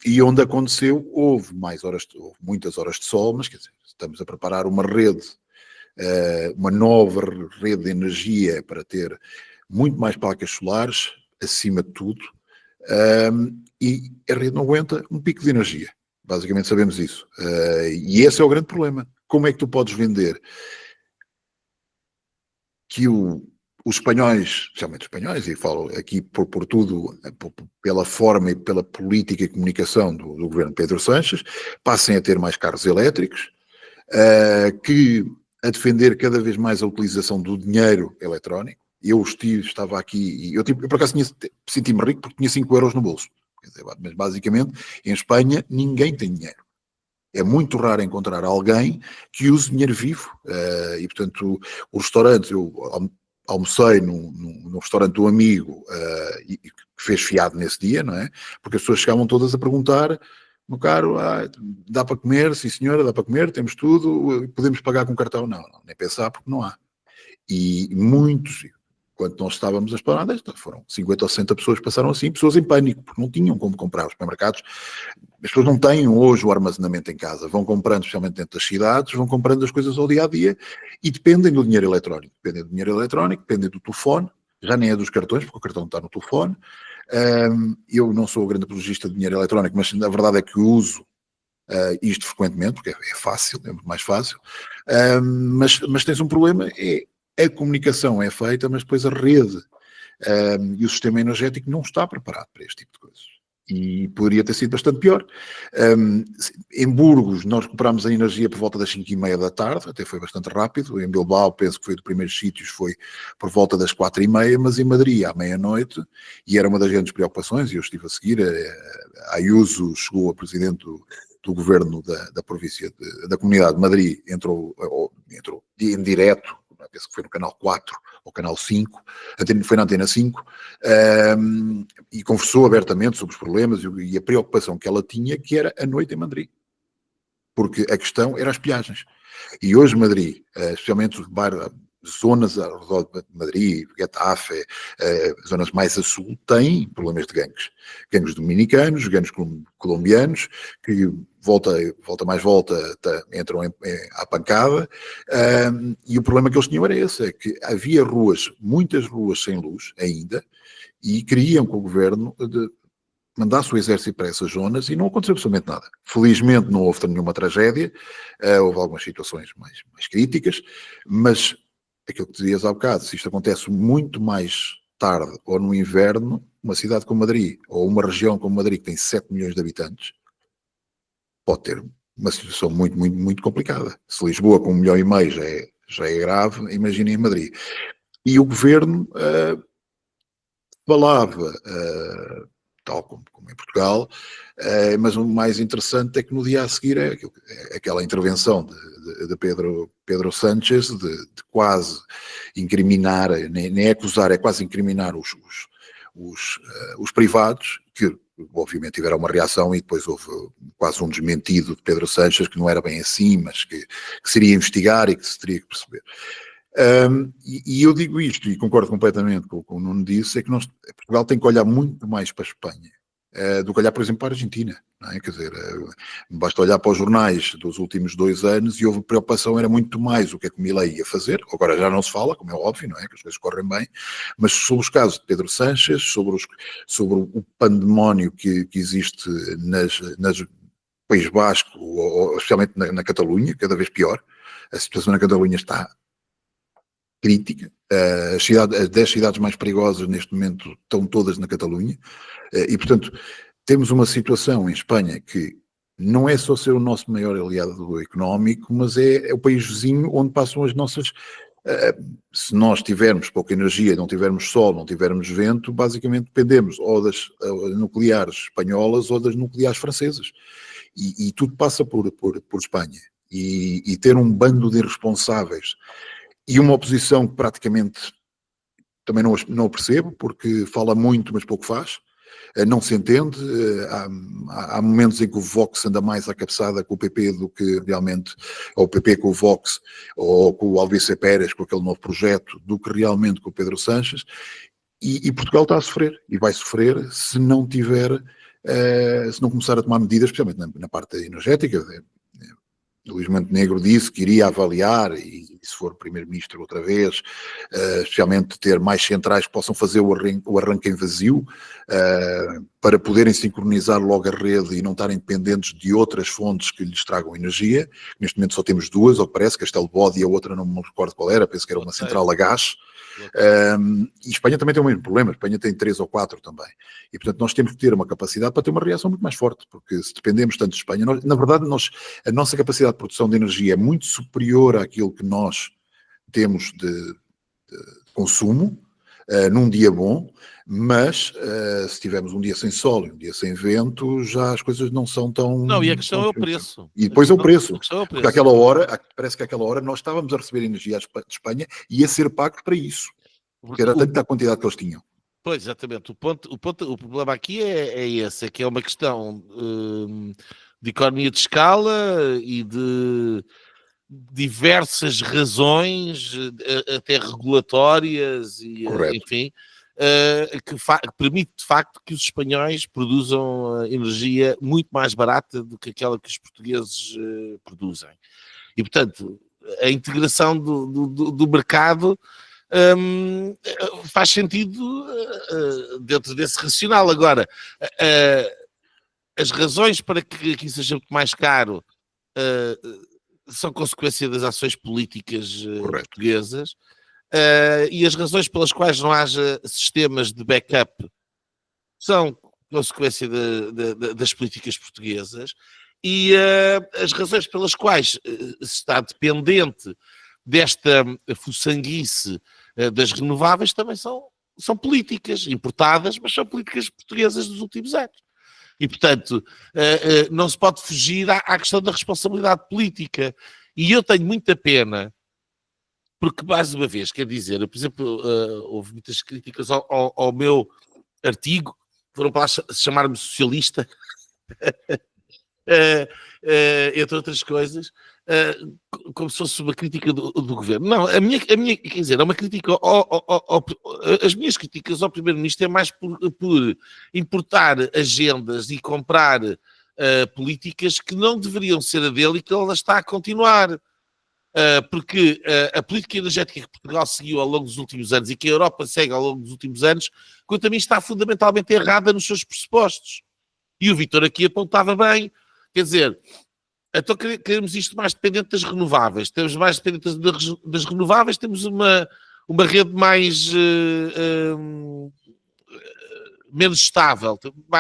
e onde aconteceu, houve muitas horas de sol, mas quer dizer, estamos a preparar uma nova rede de energia para ter muito mais placas solares, acima de tudo, e a rede não aguenta um pico de energia. Basicamente sabemos isso. E esse é o grande problema. Como é que tu podes vender que os espanhóis, especialmente os espanhóis, e falo aqui por tudo, pela forma e pela política e comunicação do governo Pedro Sánchez, passem a ter mais carros elétricos, a defender cada vez mais a utilização do dinheiro eletrónico. Eu estava aqui, e eu por acaso senti-me rico porque tinha 5 euros no bolso. Quer dizer, mas basicamente, em Espanha, ninguém tem dinheiro. É muito raro encontrar alguém que use dinheiro vivo. E, portanto, o restaurante, eu almocei num restaurante do amigo, e que fez fiado nesse dia, não é? Porque as pessoas chegavam todas a perguntar: meu caro, dá para comer? Sim senhora, dá para comer, temos tudo, podemos pagar com cartão? Não, nem pensar, porque não há. E muitos, quando nós estávamos a esplanada, foram 50 ou 60 pessoas que passaram assim, pessoas em pânico, porque não tinham como comprar. Os supermercados, as pessoas não têm hoje o armazenamento em casa, vão comprando, especialmente dentro das cidades, vão comprando as coisas ao dia a dia e dependem do dinheiro eletrónico. Dependem do dinheiro eletrónico, dependem do telefone, já nem é dos cartões, porque o cartão está no telefone. Eu não sou grande apologista de dinheiro eletrónico, mas a verdade é que uso isto frequentemente, porque é fácil, é muito mais fácil. Mas tens um problema, a comunicação é feita, mas depois a rede e o sistema energético não está preparado para este tipo de coisas. e poderia ter sido bastante pior. Em Burgos, nós recuperámos a energia por volta das 5h30 da tarde, até foi bastante rápido. Em Bilbao, penso que foi dos primeiros sítios, foi por volta das 4h30, mas em Madrid, à meia-noite, e era uma das grandes preocupações, e eu estive a seguir, a Ayuso chegou a presidente do governo da província, da Comunidade de Madrid, entrou em direto, penso que foi no canal 4 ou canal 5, foi na antena 5, e conversou abertamente sobre os problemas e a preocupação que ela tinha, que era a noite em Madrid. Porque a questão era as peagens. E hoje Madrid, especialmente os bairros, zonas ao redor de Madrid, Getafe, zonas mais a sul, têm problemas de gangues. Gangues dominicanos, gangues colombianos, que volta, entram à pancada, e o problema que eles tinham era esse, é que havia muitas ruas sem luz ainda, e queriam que o governo mandasse o exército para essas zonas e não aconteceu absolutamente nada. Felizmente não houve nenhuma tragédia, houve algumas situações mais críticas, mas aquilo que dizias há bocado, se isto acontece muito mais tarde ou no inverno, uma cidade como Madrid, ou uma região como Madrid que tem 7 milhões de habitantes, pode ter uma situação muito, muito, muito complicada. Se Lisboa com 1,5 milhão já é grave, imaginem em Madrid. E o governo falava, tal como em Portugal, mas o mais interessante é que no dia a seguir aquela intervenção de Pedro Sánchez de quase incriminar, nem acusar, é quase incriminar os privados, que obviamente tiveram uma reação e depois houve quase um desmentido de Pedro Sánchez, que não era bem assim, mas que se iria investigar e que se teria que perceber. E eu digo isto, e concordo completamente com o que o Nuno disse, é que Portugal tem que olhar muito mais para a Espanha do que olhar, por exemplo, para a Argentina. Não é? Quer dizer, basta olhar para os jornais dos últimos 2 anos e houve preocupação, era muito mais o que é que o Milei ia fazer. Agora já não se fala, como é óbvio, não é? Que as coisas correm bem, mas sobre os casos de Pedro Sánchez, sobre o pandemónio que existe nas País Basco, ou especialmente na Catalunha, cada vez pior. A situação na Catalunha está crítica. As 10 cidades mais perigosas neste momento estão todas na Catalunha, e portanto temos uma situação em Espanha que não é só ser o nosso maior aliado económico, mas é o país vizinho onde passam as nossas... se nós tivermos pouca energia, não tivermos sol, não tivermos vento, basicamente dependemos ou das nucleares espanholas ou das nucleares francesas, e tudo passa por Espanha, e ter um bando de irresponsáveis e uma oposição que praticamente também não o percebo, porque fala muito, mas pouco faz, não se entende. Há momentos em que o Vox anda mais à cabeçada com o PP do que realmente, ou o PP com o Vox, ou com o Albice Pérez, com aquele novo projeto, do que realmente com o Pedro Sánchez, e Portugal está a sofrer, e vai sofrer se não começar a tomar medidas, especialmente na parte energética. O Luís Montenegro disse que iria avaliar, e se for primeiro-ministro outra vez, especialmente ter mais centrais que possam fazer o arranque em vazio, para poderem sincronizar logo a rede e não estarem dependentes de outras fontes que lhes tragam energia. Neste momento só temos 2, ou parece, Castelo Bode, e a outra não me recordo qual era, penso que era uma central a gás. E Espanha também tem o mesmo problema, Espanha tem 3 ou 4 também, e portanto nós temos que ter uma capacidade para ter uma reação muito mais forte, porque se dependemos tanto de Espanha, na verdade a nossa capacidade de produção de energia é muito superior àquilo que nós temos de consumo num dia bom, mas se tivermos um dia sem sol e um dia sem vento, já as coisas não são tão... Não, e a questão é o preço. E depois é o preço. Porque àquela hora, parece que àquela hora nós estávamos a receber energia de Espanha e a ser pago para isso. Porque era tanta a quantidade que eles tinham. Pois, exatamente. O problema aqui é esse, é que é uma questão de economia de escala e de diversas razões, até regulatórias, e enfim, que permite de facto que os espanhóis produzam energia muito mais barata do que aquela que os portugueses produzem. E, portanto, a integração do mercado faz sentido dentro desse racional. Agora, as razões para que aqui seja muito mais caro são consequência das ações políticas portuguesas, e as razões pelas quais não haja sistemas de backup são consequência das políticas portuguesas, e as razões pelas quais se está dependente desta fuçanguice das renováveis também são políticas importadas, mas são políticas portuguesas dos últimos anos. E, portanto, não se pode fugir à questão da responsabilidade política. E eu tenho muita pena, porque, mais uma vez, quer dizer, por exemplo, houve muitas críticas ao meu artigo, foram para lá chamar-me socialista, entre outras coisas, como se fosse uma crítica do governo. Não, a minha, quer dizer, é uma crítica as minhas críticas ao Primeiro-Ministro é mais por importar agendas e comprar políticas que não deveriam ser a dele e que ele está a continuar. Porque a política energética que Portugal seguiu ao longo dos últimos anos e que a Europa segue ao longo dos últimos anos, quanto a mim, está fundamentalmente errada nos seus pressupostos. E o Vítor aqui apontava bem, quer dizer, então queremos isto mais dependente das renováveis. Temos mais dependente das renováveis, temos uma rede mais menos estável,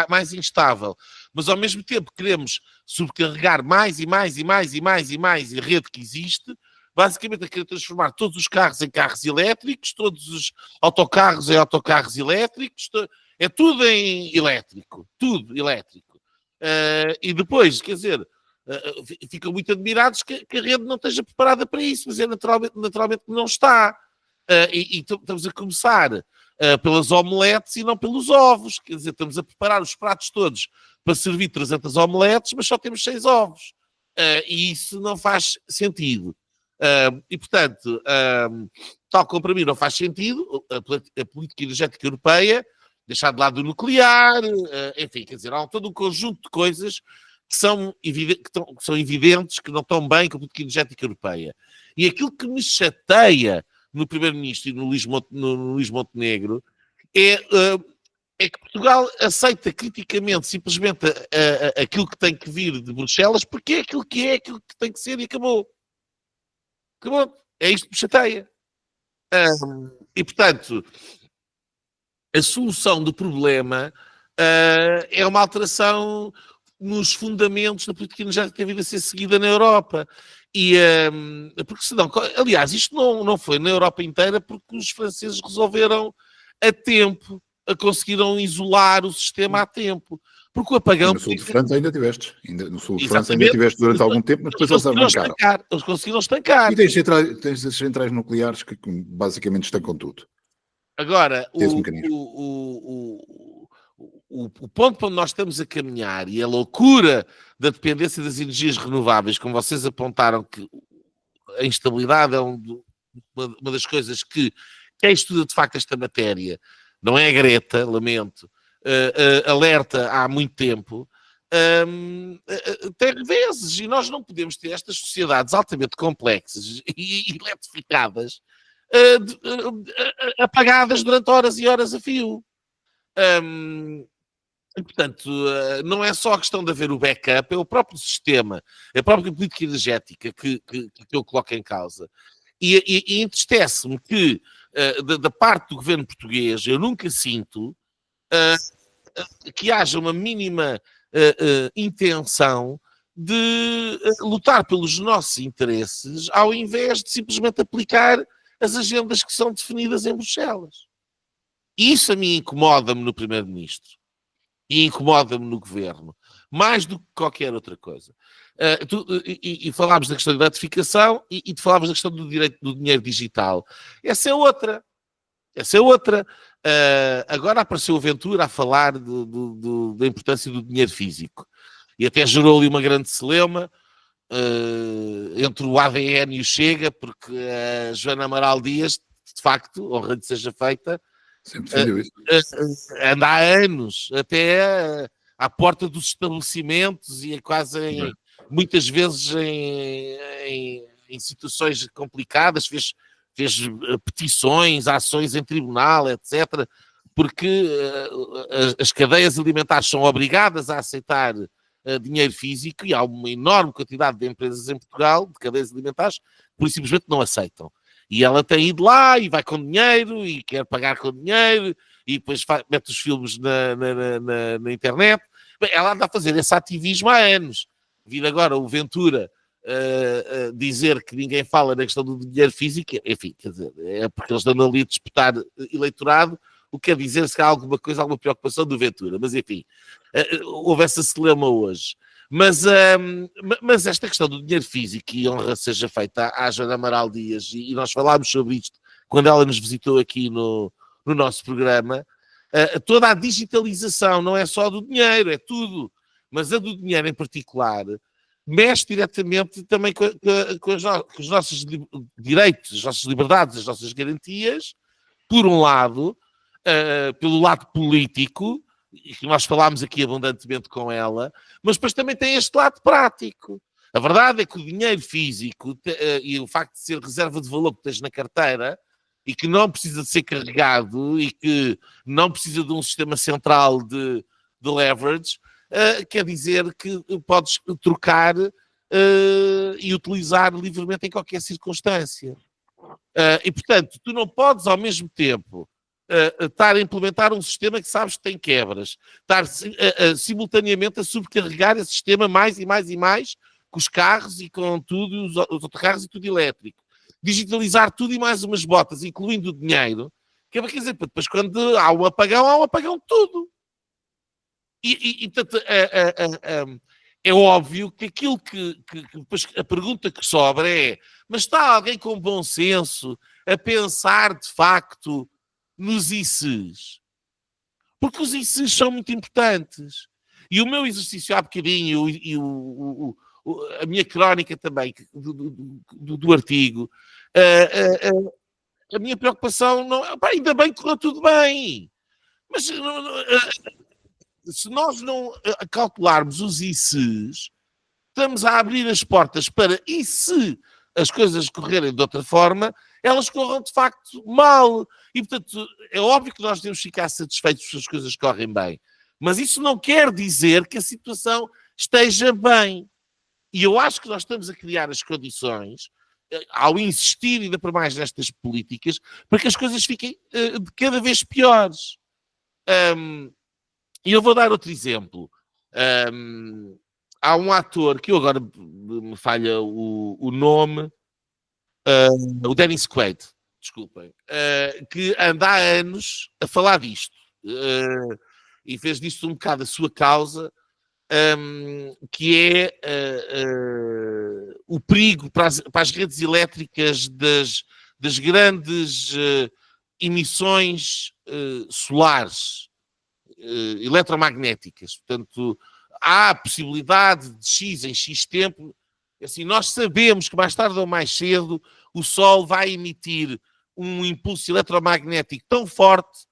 mais instável. Mas ao mesmo tempo queremos sobrecarregar mais a rede que existe, basicamente a querer transformar todos os carros em carros elétricos, todos os autocarros em autocarros elétricos, é tudo em elétrico, tudo elétrico. E depois, quer dizer, ficam muito admirados que a rede não esteja preparada para isso, mas é naturalmente que não está. E estamos a começar pelas omeletes e não pelos ovos, quer dizer, estamos a preparar os pratos todos para servir 300 omeletes, mas só temos 6 ovos. E isso não faz sentido. E, portanto, tal como para mim não faz sentido, a política energética europeia, deixar de lado o nuclear, enfim, quer dizer, há todo um conjunto de coisas que são evidentes, que não estão bem com a política energética europeia. E aquilo que me chateia no Primeiro-Ministro e no Luís Montenegro é que Portugal aceita criticamente simplesmente aquilo que tem que vir de Bruxelas, porque é aquilo que tem que ser e acabou. Acabou. É isto que me chateia. E, portanto, a solução do problema é uma alteração nos fundamentos da política energética que tem vindo a ser seguida na Europa. E, porque senão, aliás, isto não foi na Europa inteira porque os franceses resolveram a tempo, conseguiram isolar o sistema a tempo. Porque o apagão... No sul de França ainda tiveste. No sul de França ainda tiveste durante algum tempo, mas depois eles arrancaram. Eles conseguiram estancar. E tens as centrais nucleares que basicamente estancam tudo. Agora, o ponto para onde nós estamos a caminhar e a loucura da dependência das energias renováveis, como vocês apontaram, que a instabilidade é uma das coisas que quem estuda de facto esta matéria, não é a Greta, lamento, alerta há muito tempo, tem vezes, e nós não podemos ter estas sociedades altamente complexas e eletrificadas apagadas durante horas e horas a fio. E, portanto, não é só a questão de haver o backup, é o próprio sistema, é a própria política energética que eu coloco em causa. E entristece-me que, da parte do governo português, eu nunca sinto que haja uma mínima intenção de lutar pelos nossos interesses, ao invés de simplesmente aplicar as agendas que são definidas em Bruxelas. E isso a mim incomoda-me no Primeiro-Ministro. E incomoda-me no Governo. Mais do que qualquer outra coisa. E falámos da questão da eletrificação e falámos da questão do direito do dinheiro digital. Essa é outra. Agora apareceu o Ventura a falar da importância do dinheiro físico. E até gerou ali uma grande celeuma entre o ADN e o Chega, porque a Joana Amaral Dias, de facto, honra de seja feita, sempre defendeu isso. Anda há anos, até à porta dos estabelecimentos e quase muitas vezes em situações complicadas, fez petições, ações em tribunal, etc., porque as cadeias alimentares são obrigadas a aceitar dinheiro físico e há uma enorme quantidade de empresas em Portugal, de cadeias alimentares, por simplesmente não aceitam. E ela tem ido lá e vai com dinheiro e quer pagar com dinheiro e depois mete os filmes na internet. Bem, ela anda a fazer esse ativismo há anos. Vir agora o Ventura dizer que ninguém fala na questão do dinheiro físico, enfim, quer dizer, é porque eles andam ali a disputar eleitorado, o que quer dizer se há alguma coisa, alguma preocupação do Ventura, mas enfim, houve essa celema hoje. Mas esta questão do dinheiro físico, e honra seja feita à Joana Amaral Dias, e nós falámos sobre isto quando ela nos visitou aqui no nosso programa, toda a digitalização não é só do dinheiro, é tudo, mas a do dinheiro em particular mexe diretamente também com os nossos direitos, as nossas liberdades, as nossas garantias, por um lado, pelo lado político, e que nós falámos aqui abundantemente com ela, mas depois também tem este lado prático. A verdade é que o dinheiro físico e o facto de ser reserva de valor que tens na carteira e que não precisa de ser carregado e que não precisa de um sistema central de leverage, quer dizer que podes trocar e utilizar livremente em qualquer circunstância. E, portanto, tu não podes ao mesmo tempo estar a implementar um sistema que sabes que tem quebras, estar simultaneamente a sobrecarregar esse sistema mais e mais e mais com os carros e com tudo, os autocarros e tudo elétrico. Digitalizar tudo e mais umas botas, incluindo o dinheiro, que é, quer dizer, depois quando há um apagão de tudo. E portanto, é óbvio que aquilo que depois a pergunta que sobra é: mas está alguém com bom senso a pensar de facto nos ICs? Porque os ICs são muito importantes. E o meu exercício há bocadinho e a minha crónica também do artigo, a minha preocupação não, pá, ainda bem que correu tudo bem, mas se nós não calcularmos os ICs, estamos a abrir as portas para, e se as coisas correrem de outra forma, elas corram de facto mal. E, portanto, é óbvio que nós devemos ficar satisfeitos se as coisas correm bem. Mas isso não quer dizer que a situação esteja bem. E eu acho que nós estamos a criar as condições, ao insistir ainda por mais nestas políticas, para que as coisas fiquem de cada vez piores. E eu vou dar outro exemplo. Há um ator que eu agora me falha o nome, o Dennis Quaid, desculpem, que anda há anos a falar disto e fez disto um bocado a sua causa, que é o perigo para as redes elétricas das grandes emissões solares, eletromagnéticas. Portanto, há a possibilidade de X em X tempo, assim, nós sabemos que mais tarde ou mais cedo o Sol vai emitir um impulso eletromagnético tão forte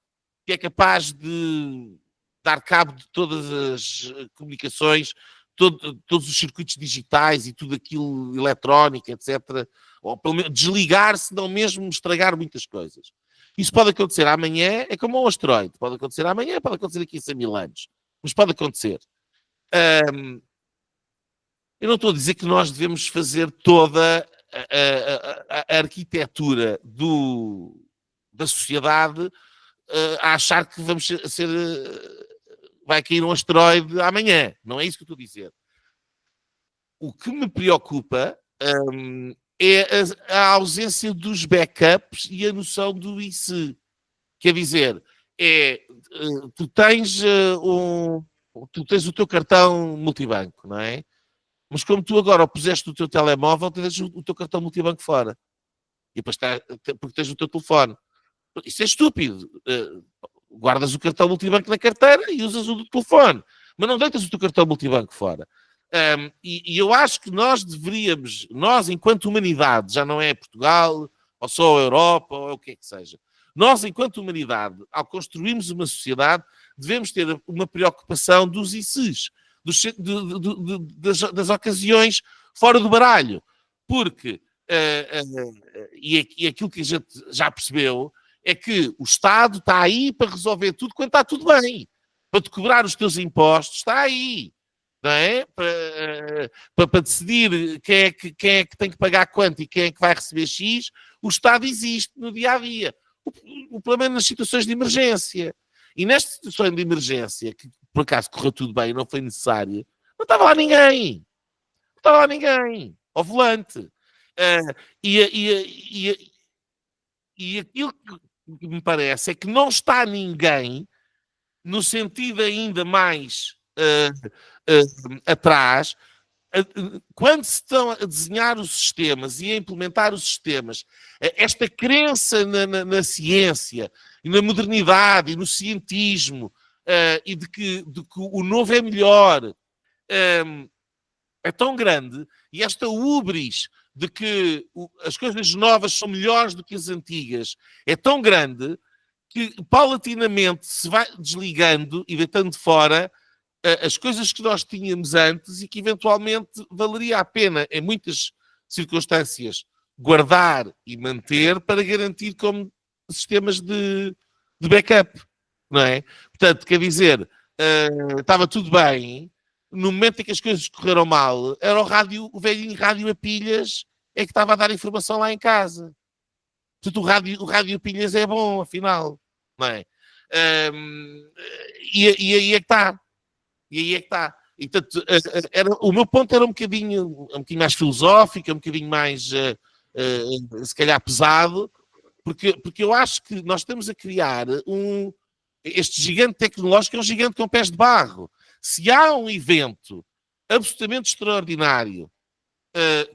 que é capaz de dar cabo de todas as comunicações, todos os circuitos digitais e tudo aquilo eletrónico, etc. Ou pelo menos desligar, se não mesmo estragar muitas coisas. Isso pode acontecer amanhã, é como um asteroide. Pode acontecer amanhã, pode acontecer aqui a 100 mil anos. Mas pode acontecer. Eu não estou a dizer que nós devemos fazer toda a arquitetura da sociedade a achar que vamos ser vai cair um asteroide amanhã. Não é isso que eu estou a dizer. O que me preocupa é a ausência dos backups e a noção do e se. Quer dizer, tu tens o teu cartão multibanco, não é? Mas como tu agora o puseste no teu telemóvel, tens o teu cartão multibanco fora. E depois porque tens o teu telefone. Isso é estúpido. Guardas o cartão multibanco na carteira e usas o do telefone. Mas não deitas o teu cartão multibanco fora. E eu acho que nós deveríamos, nós enquanto humanidade, já não é Portugal, ou só a Europa, ou o que é que seja, nós enquanto humanidade, ao construirmos uma sociedade, devemos ter uma preocupação dos ICs, das ocasiões fora do baralho. Porque, e aquilo que a gente já percebeu, é que o Estado está aí para resolver tudo quando está tudo bem. Para te cobrar os teus impostos, está aí. Não é? Para decidir quem é que tem que pagar quanto e quem é que vai receber X, o Estado existe no dia-a-dia. O problema é nas situações de emergência. E nesta situação de emergência, que por acaso correu tudo bem, não foi necessário, não estava lá ninguém. Não estava lá ninguém. Ao volante. E aquilo que me parece é que não está ninguém no sentido ainda mais atrás, quando se estão a desenhar os sistemas e a implementar os sistemas, esta crença na ciência e na modernidade e no cientismo e de que o novo é melhor é tão grande, e esta ubris de que as coisas novas são melhores do que as antigas é tão grande que paulatinamente se vai desligando e deitando de fora as coisas que nós tínhamos antes e que eventualmente valeria a pena, em muitas circunstâncias, guardar e manter para garantir como sistemas de backup, não é? Portanto, quer dizer, estava tudo bem, no momento em que as coisas correram mal, era o velhinho rádio a pilhas é que estava a dar informação lá em casa. Portanto, o rádio a pilhas é bom, afinal, não é? E aí é que está. E aí é que está. E, portanto, o meu ponto era um bocadinho mais filosófico, um bocadinho mais, se calhar, pesado, porque eu acho que nós estamos a criar este gigante tecnológico é um gigante com pés de barro. Se há um evento absolutamente extraordinário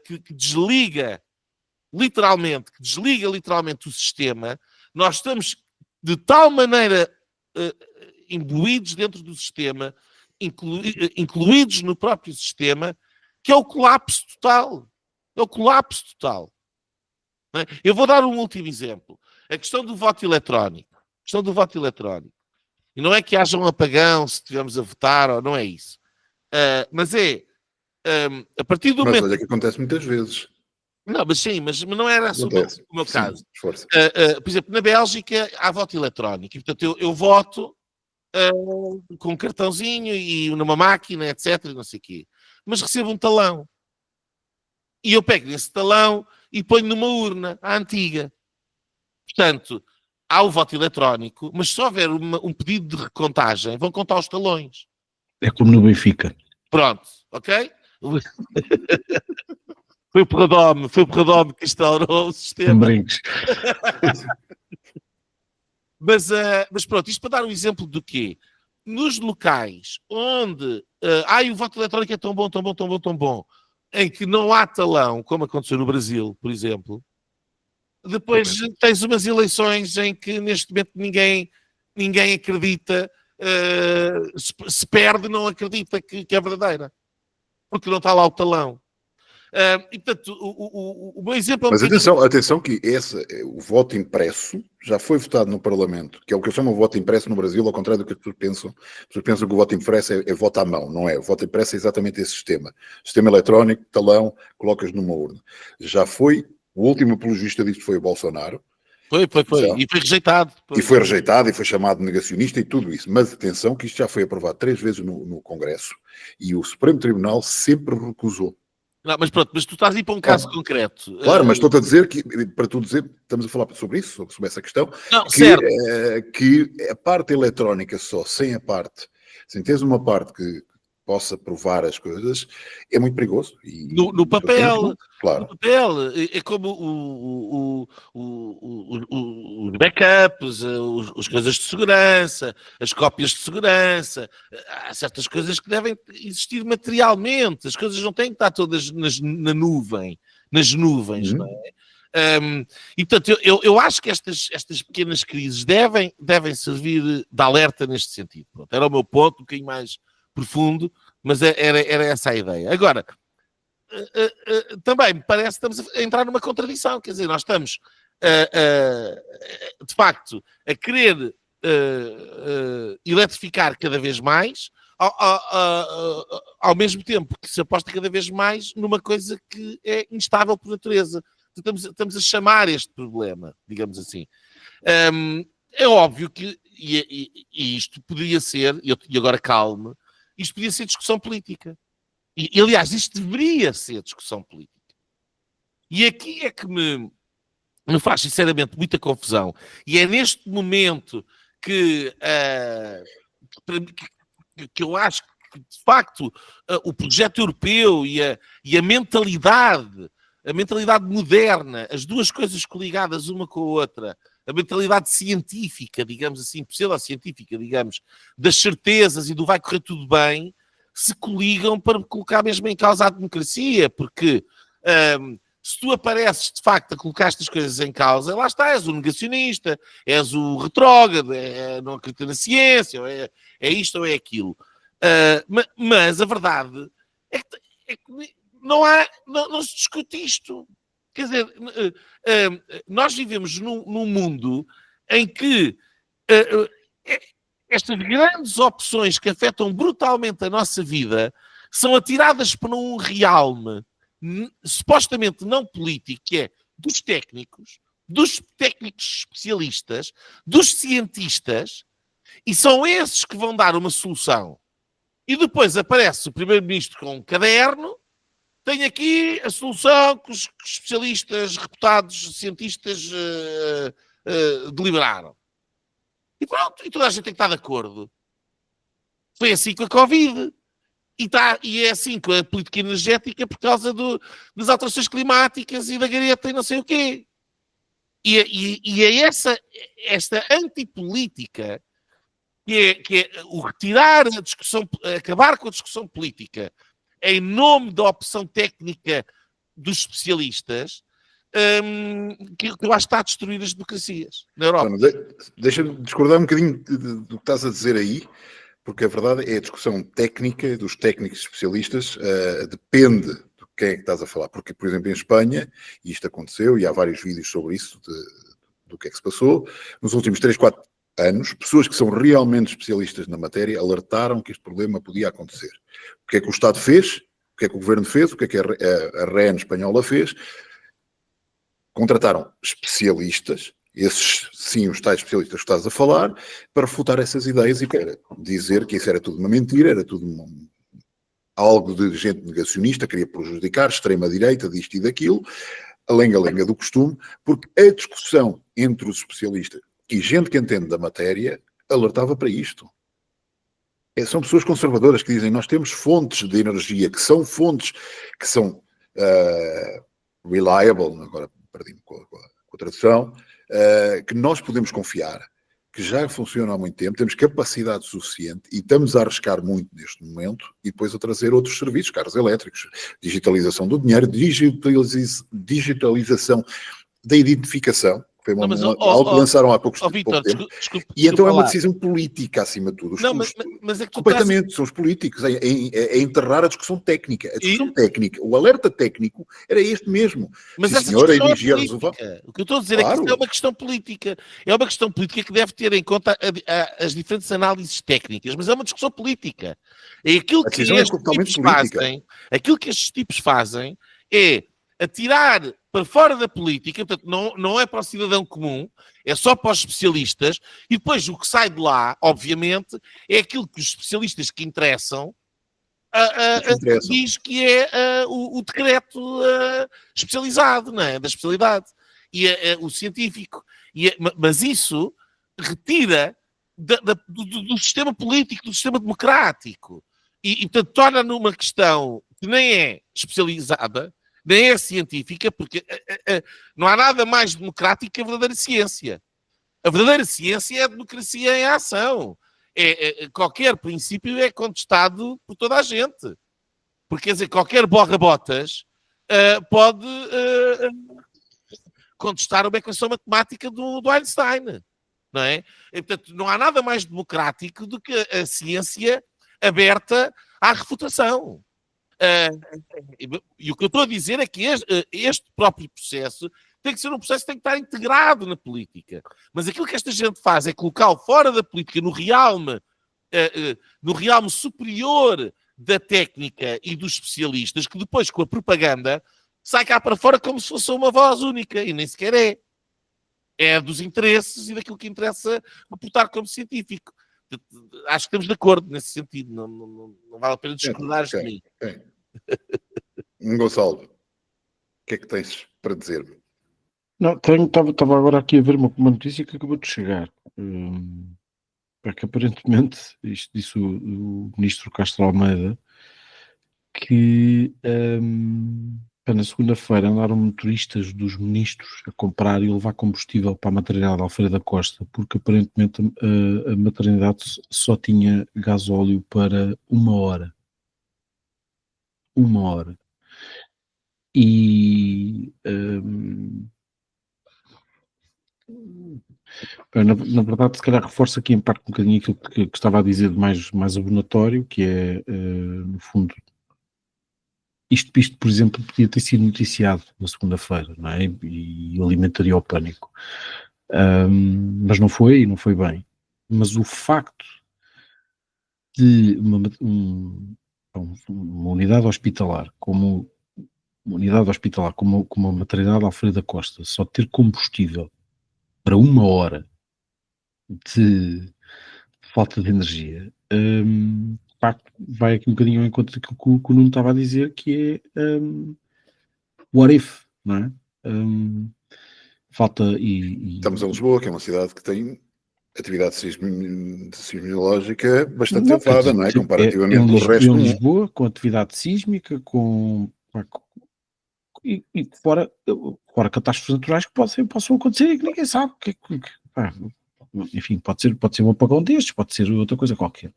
que desliga literalmente o sistema, nós estamos de tal maneira imbuídos dentro do sistema, incluídos no próprio sistema, que é o colapso total. É o colapso total. Não é? Eu vou dar um último exemplo. A questão do voto eletrónico. E não é que haja um apagão se estivermos a votar, ou não é isso. Mas a partir do momento... Mas olha que acontece muitas vezes. Não, mas sim, mas não era assim o meu caso. Força. Por exemplo, na Bélgica há voto eletrónico. E, portanto, eu voto com um cartãozinho e numa máquina, etc. E não sei o quê. Mas recebo um talão. E eu pego esse talão e ponho numa urna, à antiga. Portanto, há o voto eletrónico, mas se houver um pedido de recontagem, vão contar os talões. É como no Benfica. Pronto, ok? Foi o Perradome que instaurou o sistema. Brinques. Mas pronto, isto para dar um exemplo do quê? Nos locais onde o voto eletrónico é tão bom, em que não há talão, como aconteceu no Brasil, por exemplo, depois tens umas eleições em que neste momento ninguém acredita, se perde, não acredita que é verdadeira, porque não está lá o talão. E portanto, o meu exemplo é Mas atenção que o voto impresso já foi votado no Parlamento, que é o que eu chamo de voto impresso no Brasil, ao contrário do que as pessoas pensam. As pessoas pensam que o voto impresso é voto à mão, não é? O voto impresso é exatamente esse sistema. Sistema eletrónico, talão, colocas numa urna. Já foi, o último apologista disto foi o Bolsonaro. Foi. E foi rejeitado. E foi rejeitado, e foi chamado de negacionista e tudo isso. Mas atenção que isto já foi aprovado 3 vezes no Congresso e o Supremo Tribunal sempre recusou. Não, mas pronto, mas tu estás a ir para um caso concreto. Claro, mas estou-te a dizer que, para tu dizer, estamos a falar sobre isso, sobre essa questão, que a parte eletrónica só, sem teres uma parte que possa provar as coisas, é muito perigoso. E, no papel, claro. No papel, é como os backups, as coisas de segurança, as cópias de segurança. Há certas coisas que devem existir materialmente. As coisas não têm que estar todas nas nuvens, não é? E portanto, eu acho que estas pequenas crises devem servir de alerta neste sentido. Pronto, era o meu ponto, um bocadinho mais profundo, mas era essa a ideia. Agora, também me parece que estamos a entrar numa contradição, quer dizer, nós estamos de facto a querer eletrificar cada vez mais, ao mesmo tempo que se aposta cada vez mais numa coisa que é instável por natureza. Estamos a chamar este problema, digamos assim. É óbvio que, e isto poderia ser, e agora calme, isto podia ser discussão política. E, aliás, isto deveria ser discussão política. E aqui é que me me faz sinceramente muita confusão. E é neste momento que, que eu acho que, de facto, o projeto europeu e a mentalidade moderna, as duas coisas coligadas uma com a outra, a mentalidade científica, digamos assim, pseudocientífica, digamos, das certezas e do vai correr tudo bem, se coligam para colocar mesmo em causa a democracia, porque se tu apareces de facto a colocar estas coisas em causa, lá está, és o negacionista, és o retrógrado, não acredita na ciência, é isto ou é aquilo. Mas a verdade é que não se discute isto. Quer dizer, nós vivemos num mundo em que estas grandes opções que afetam brutalmente a nossa vida são atiradas para um realme supostamente não político, que é dos técnicos especialistas, dos cientistas, e são esses que vão dar uma solução. E depois aparece o primeiro-ministro com um caderno, tem aqui a solução que os especialistas, reputados cientistas deliberaram. E pronto, e toda a gente tem que estar de acordo. Foi assim com a Covid. E é assim com a política energética por causa das alterações climáticas e da gareta e não sei o quê. E é esta antipolítica que é o retirar a discussão, acabar com a discussão política em nome da opção técnica dos especialistas, que eu acho que está a destruir as democracias na Europa. Então, deixa-me discordar um bocadinho do que estás a dizer aí, porque a verdade é a discussão técnica dos técnicos especialistas, depende do que é que estás a falar. Porque, por exemplo, em Espanha, e isto aconteceu, e há vários vídeos sobre isso, do que é que se passou, nos últimos 3, 4 anos, pessoas que são realmente especialistas na matéria alertaram que este problema podia acontecer. O que é que o Estado fez? O que é que o Governo fez? O que é que a REN espanhola fez? Contrataram especialistas, esses sim, os tais especialistas que estás a falar, para refutar essas ideias e para dizer que isso era tudo uma mentira, era tudo algo de gente negacionista, queria prejudicar, extrema-direita, disto e daquilo, a lenga-lenga do costume, porque a discussão entre os especialistas e gente que entende da matéria alertava para isto. São pessoas conservadoras que dizem nós temos fontes de energia que são fontes que são reliable, agora perdi-me com a tradução, que nós podemos confiar, que já funcionam há muito tempo, temos capacidade suficiente e estamos a arriscar muito neste momento e depois a trazer outros serviços, carros elétricos, digitalização do dinheiro, digitalização da identificação, que foi algo que lançaram há pouco tempo. Desculpe, e então é uma decisão política acima de tudo. Mas é que completamente, são os políticos, é enterrar a discussão técnica. A discussão técnica, o alerta técnico era este mesmo. Mas essa senhora, questão é energia política. O que eu estou a dizer é que isto é uma questão política. É uma questão política que deve ter em conta as diferentes análises técnicas, mas é uma discussão política. É aquilo que estes tipos fazem é atirar para fora da política, portanto, não é para o cidadão comum, é só para os especialistas, e depois o que sai de lá, obviamente, é aquilo que os especialistas que interessam diz que é o decreto especializado, não é? Da especialidade, e o científico. Mas isso retira do sistema político, do sistema democrático, e portanto, torna numa questão que nem é especializada, nem é científica, porque não há nada mais democrático que a verdadeira ciência. A verdadeira ciência é a democracia em ação. Qualquer princípio é contestado por toda a gente. Porque, quer dizer, qualquer borra-botas pode contestar uma equação matemática do Einstein. Não é? E, portanto, não há nada mais democrático do que a ciência aberta à refutação. E o que eu estou a dizer é que este próprio processo tem que ser um processo que tem que estar integrado na política. Mas aquilo que esta gente faz é colocá-lo fora da política, no realme superior da técnica e dos especialistas, que depois, com a propaganda, sai cá para fora como se fosse uma voz única, e nem sequer é. É dos interesses e daquilo que interessa reportar como científico. Acho que estamos de acordo nesse sentido. Não vale a pena discordar de mim. Gonçalo, o que é que tens para dizer-me? Não, estava agora aqui a ver uma notícia que acabou de chegar. É que aparentemente, isto disse o ministro Castro Almeida, que na segunda-feira andaram motoristas dos ministros a comprar e levar combustível para a maternidade Alfredo da Costa, porque aparentemente a maternidade só tinha gasóleo para 1 hora. 1 hora. E na verdade, se calhar reforça aqui em parte um bocadinho aquilo que estava a dizer de mais abonatório, que é, no fundo, isto, por exemplo, podia ter sido noticiado na segunda-feira, não é? E alimentaria o pânico. Mas não foi, e não foi bem. Mas o facto de uma unidade hospitalar como como a maternidade Alfredo da Costa só ter combustível para 1 hora de falta de energia, de facto, vai aqui um bocadinho ao encontro daquilo que o Nuno estava a dizer, que é what if, não é? Falta Estamos em Lisboa, que é uma cidade que tem atividade sismológica bastante não, quer elevada, dizer, não é? sim, Comparativamente com o resto do em mundo. Lisboa, com atividade sísmica, e fora catástrofes naturais que possam acontecer e que ninguém sabe. Enfim, pode ser um apagão destes, pode ser outra coisa qualquer.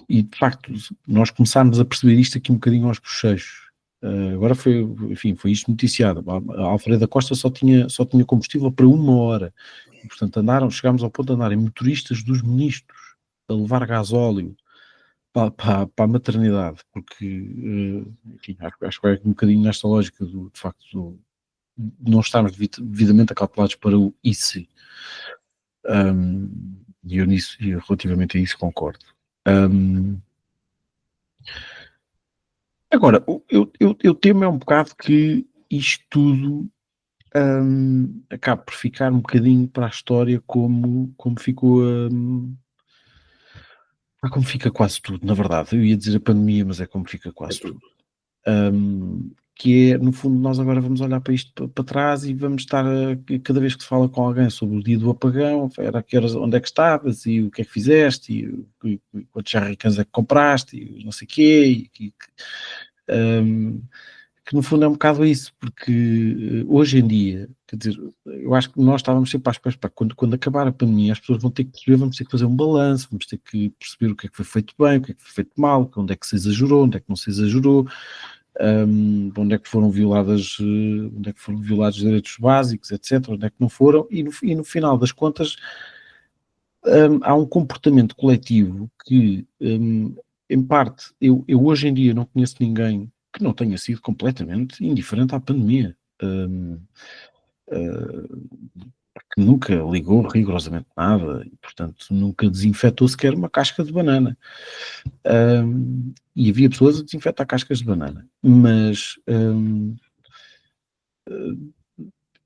E de facto, nós começámos a perceber isto aqui um bocadinho aos bochechos. Agora foi isto noticiado. A Alfredo da Costa só tinha combustível para 1 hora. E, portanto, chegámos ao ponto de andarem motoristas dos ministros a levar gasóleo para a maternidade, porque, enfim, acho que é um bocadinho nesta lógica de facto, de não estarmos devidamente acautelados para o ICE. E eu relativamente a isso concordo. Agora, eu temo é um bocado que isto tudo acabe por ficar um bocadinho para a história como ficou como fica quase tudo, na verdade. Eu ia dizer a pandemia, mas é como fica quase tudo. Que é, no fundo, nós agora vamos olhar para isto para trás e vamos estar, cada vez que se fala com alguém sobre o dia do apagão, era onde é que estavas e o que é que fizeste e quantos jarricãs é que compraste e não sei o quê, que no fundo é um bocado isso, porque hoje em dia, quer dizer, eu acho que nós estávamos sempre à espera, quando acabar a pandemia, as pessoas vão ter que perceber, vamos ter que fazer um balanço, vamos ter que perceber o que é que foi feito bem, o que é que foi feito mal, onde é que se exagerou, onde é que não se exagerou, onde é que foram violados os direitos básicos, etc., onde é que não foram, e no final das contas há um comportamento coletivo que, em parte, eu hoje em dia não conheço ninguém que não tenha sido completamente indiferente à pandemia, que nunca ligou rigorosamente nada e, portanto, nunca desinfetou sequer uma casca de banana. E havia pessoas a desinfetar cascas de banana, mas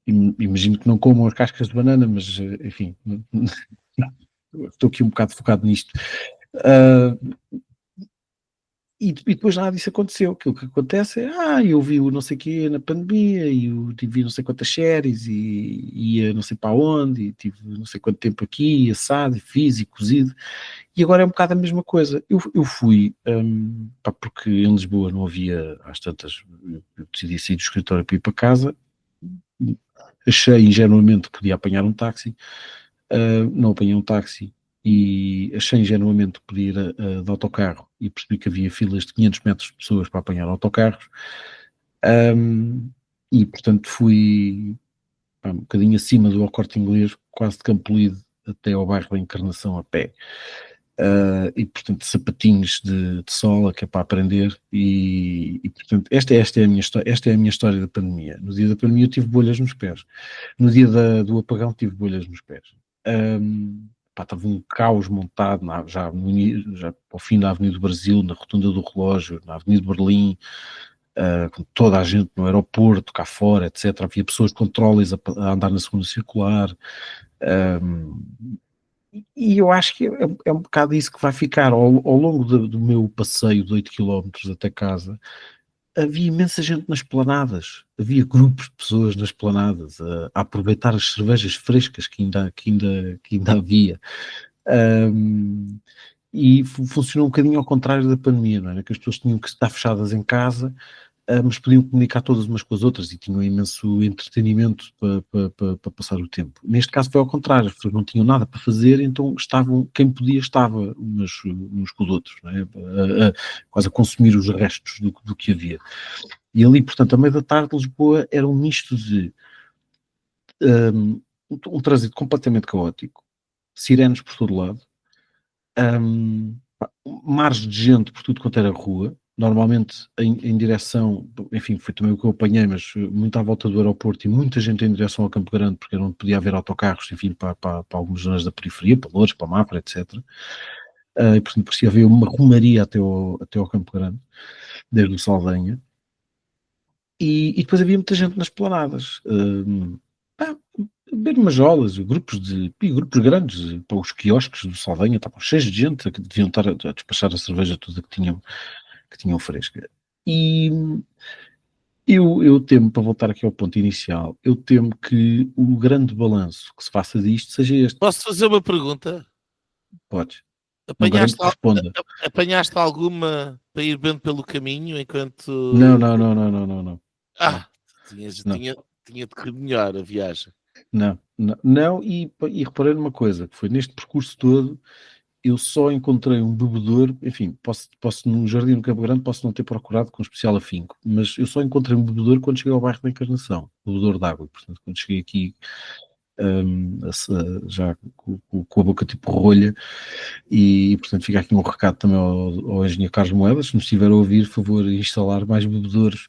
imagino que não comam as cascas de banana, mas enfim, estou aqui um bocado focado nisto. E depois nada disso aconteceu. Aquilo que acontece é, eu vi o não sei o quê na pandemia, e eu vi não sei quantas séries, e ia não sei para onde, e tive não sei quanto tempo aqui, assado, e fiz, e cozido, e agora é um bocado a mesma coisa. Eu fui, porque em Lisboa não havia, às tantas, eu decidi sair do escritório para ir para casa, achei ingenuamente que podia apanhar um táxi, não apanhei um táxi, e achei ingenuamente que podia ir de autocarro e percebi que havia filas de 500 metros de pessoas para apanhar autocarros, e portanto fui um bocadinho acima do Ao Corte Inglês, quase de Campolide até ao bairro da Encarnação a pé, e portanto sapatinhos de sola, que é para aprender, e portanto esta é a minha história da pandemia. No dia da pandemia eu tive bolhas nos pés, no dia do apagão tive bolhas nos pés. Estava um caos montado já ao fim da Avenida do Brasil, na Rotunda do Relógio, na Avenida de Berlim, com toda a gente no aeroporto, cá fora, etc. Havia pessoas com trolleys a andar na segunda circular, e eu acho que é um bocado isso que vai ficar ao longo do meu passeio de 8 km até casa. havia imensa gente nas esplanadas, havia grupos de pessoas nas esplanadas a aproveitar as cervejas frescas que ainda havia. E funcionou um bocadinho ao contrário da pandemia, não era? Que as pessoas tinham que estar fechadas em casa, mas podiam comunicar todas umas com as outras e tinham imenso entretenimento para passar o tempo. Neste caso foi ao contrário, as pessoas não tinham nada para fazer, então estavam, quem podia estava uns com os outros, não é? Quase a consumir os restos do que havia. E ali, portanto, a meio da tarde, Lisboa era um misto de um trânsito completamente caótico, sirenes por todo lado, mares de gente por tudo quanto era rua, normalmente em direção, enfim, foi também o que eu apanhei, mas muito à volta do aeroporto e muita gente em direção ao Campo Grande, porque era onde podia haver autocarros, enfim, para algumas zonas da periferia, para Loures, para Mafra, etc. E portanto, por si havia uma romaria até ao Campo Grande, desde o Saldanha. E depois havia muita gente nas planadas. Beber majolas, grupos grandes, para os quiosques do Saldanha estavam cheios de gente que deviam estar a despachar a cerveja toda que tinham fresca. E eu temo, para voltar aqui ao ponto inicial, eu temo que o grande balanço que se faça disto seja este. Posso fazer uma pergunta? Podes. Não garanto que responda. Apanhaste alguma para ir bem pelo caminho enquanto... Não. Tinha de correr melhor a viagem. Não, e reparei numa coisa, que foi neste percurso todo, eu só encontrei um bebedor, enfim, posso no Jardim do Campo Grande, posso não ter procurado com especial afinco, mas eu só encontrei um bebedor quando cheguei ao bairro da Encarnação, bebedor de água, portanto, quando cheguei aqui já com a boca tipo rolha, e portanto fica aqui um recado também ao engenheiro Carlos Moedas, se nos estiver a ouvir, por favor, instalar mais bebedores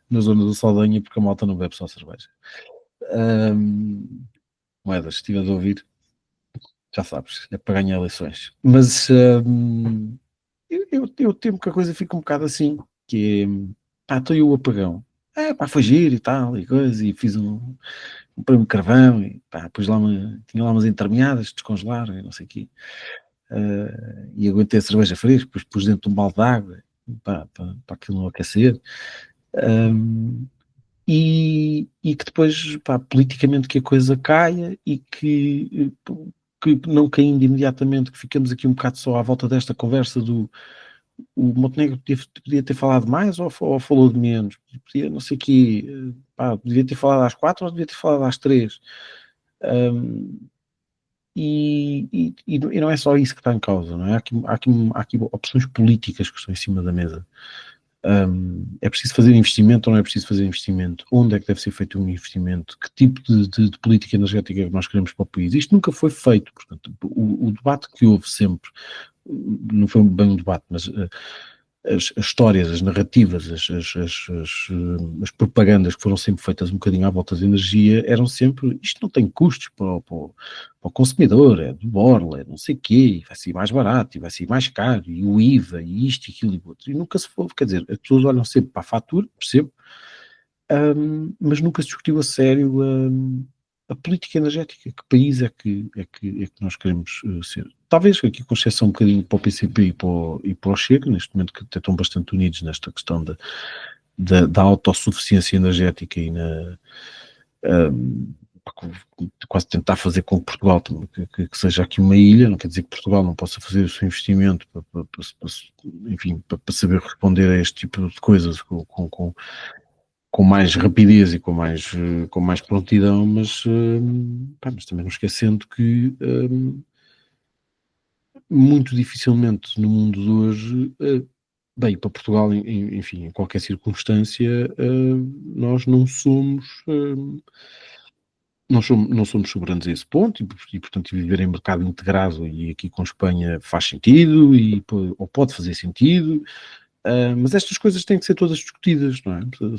na zona do Saldanha, porque a malta não bebe só cerveja. Moedas, se estiveres a ouvir, já sabes, é para ganhar eleições. Mas eu temo que a coisa fique um bocado assim, que é, estou eu o apagão. Foi giro e tal, e coisa, e fiz comprei um carvão, e pus tinha lá umas entremeadas de descongelar, e não sei o quê. E aguentei a cerveja fresca, depois pus dentro de um balde de água, para aquilo não aquecer. E que depois, politicamente, que a coisa caia e que não caindo imediatamente, que ficamos aqui um bocado só à volta desta conversa o Montenegro podia ter falado mais ou falou de menos, podia não sei o quê, devia ter falado às 4 ou devia ter falado às 3. E não é só isso que está em causa, não é? Há aqui opções políticas que estão em cima da mesa. É preciso fazer investimento ou não é preciso fazer investimento? Onde é que deve ser feito um investimento? Que tipo de política energética é que nós queremos para o país? Isto nunca foi feito, portanto, o debate que houve sempre, não foi bem um debate, mas as histórias, as narrativas, as propagandas que foram sempre feitas um bocadinho à volta da energia eram sempre, isto não tem custos para o consumidor, é do borla, é não sei o quê, vai ser mais barato, e vai ser mais caro, e o IVA, e isto, e aquilo, e outro, e nunca se foi, quer dizer, as pessoas olham sempre para a fatura, percebo, mas nunca se discutiu a sério a política energética, que país é que nós queremos ser. Talvez aqui com exceção um bocadinho para o PCP e para o Chega, neste momento que até estão bastante unidos nesta questão da autossuficiência energética e quase tentar fazer com que Portugal que seja aqui uma ilha, não quer dizer que Portugal não possa fazer o seu investimento para saber responder a este tipo de coisas com mais rapidez e com mais prontidão, mas também não esquecendo que muito dificilmente no mundo de hoje, bem, para Portugal, enfim, em qualquer circunstância, nós não somos soberanos a esse ponto e portanto viver em mercado integrado e aqui com Espanha faz sentido ou pode fazer sentido, mas estas coisas têm que ser todas discutidas, não é? O que é que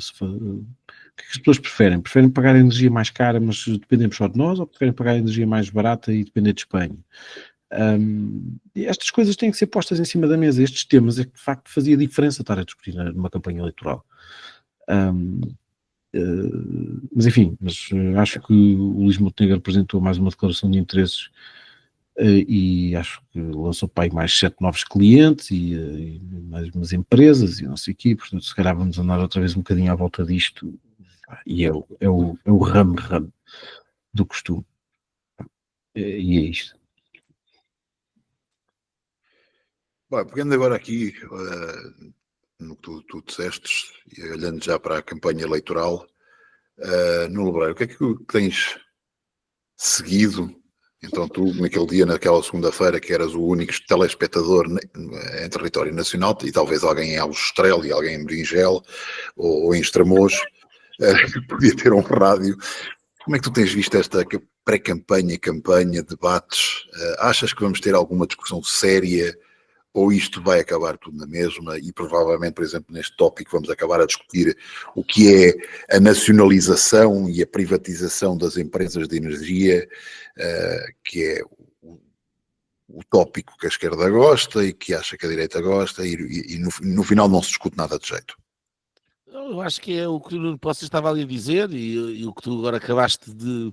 as pessoas preferem? Preferem pagar a energia mais cara mas dependemos só de nós ou preferem pagar a energia mais barata e depender de Espanha? Estas coisas têm que ser postas em cima da mesa, estes temas é que de facto fazia diferença estar a discutir numa campanha eleitoral. Mas enfim, acho que o Luís Montenegro apresentou mais uma declaração de interesses e acho que lançou para aí mais 7 novos clientes e mais umas empresas e não sei o quê, portanto se calhar vamos andar outra vez um bocadinho à volta disto e é o ramo do costume. E é isto. Bom, pegando agora aqui no que tu disseste, e olhando já para a campanha eleitoral, no Lebreiro, o que é que tens seguido? Então tu, naquele dia, naquela segunda-feira, que eras o único telespectador em território nacional, e talvez alguém em Aljustrel e alguém em Bringel ou em Estremoz, podia ter um rádio. Como é que tu tens visto esta pré-campanha, campanha, debates? Achas que vamos ter alguma discussão séria ou isto vai acabar tudo na mesma e provavelmente, por exemplo, neste tópico vamos acabar a discutir o que é a nacionalização e a privatização das empresas de energia, que é o tópico que a esquerda gosta e que acha que a direita gosta e no final não se discute nada de jeito. Eu acho que é o que o Nuno Poça estava ali a dizer e o que tu agora acabaste de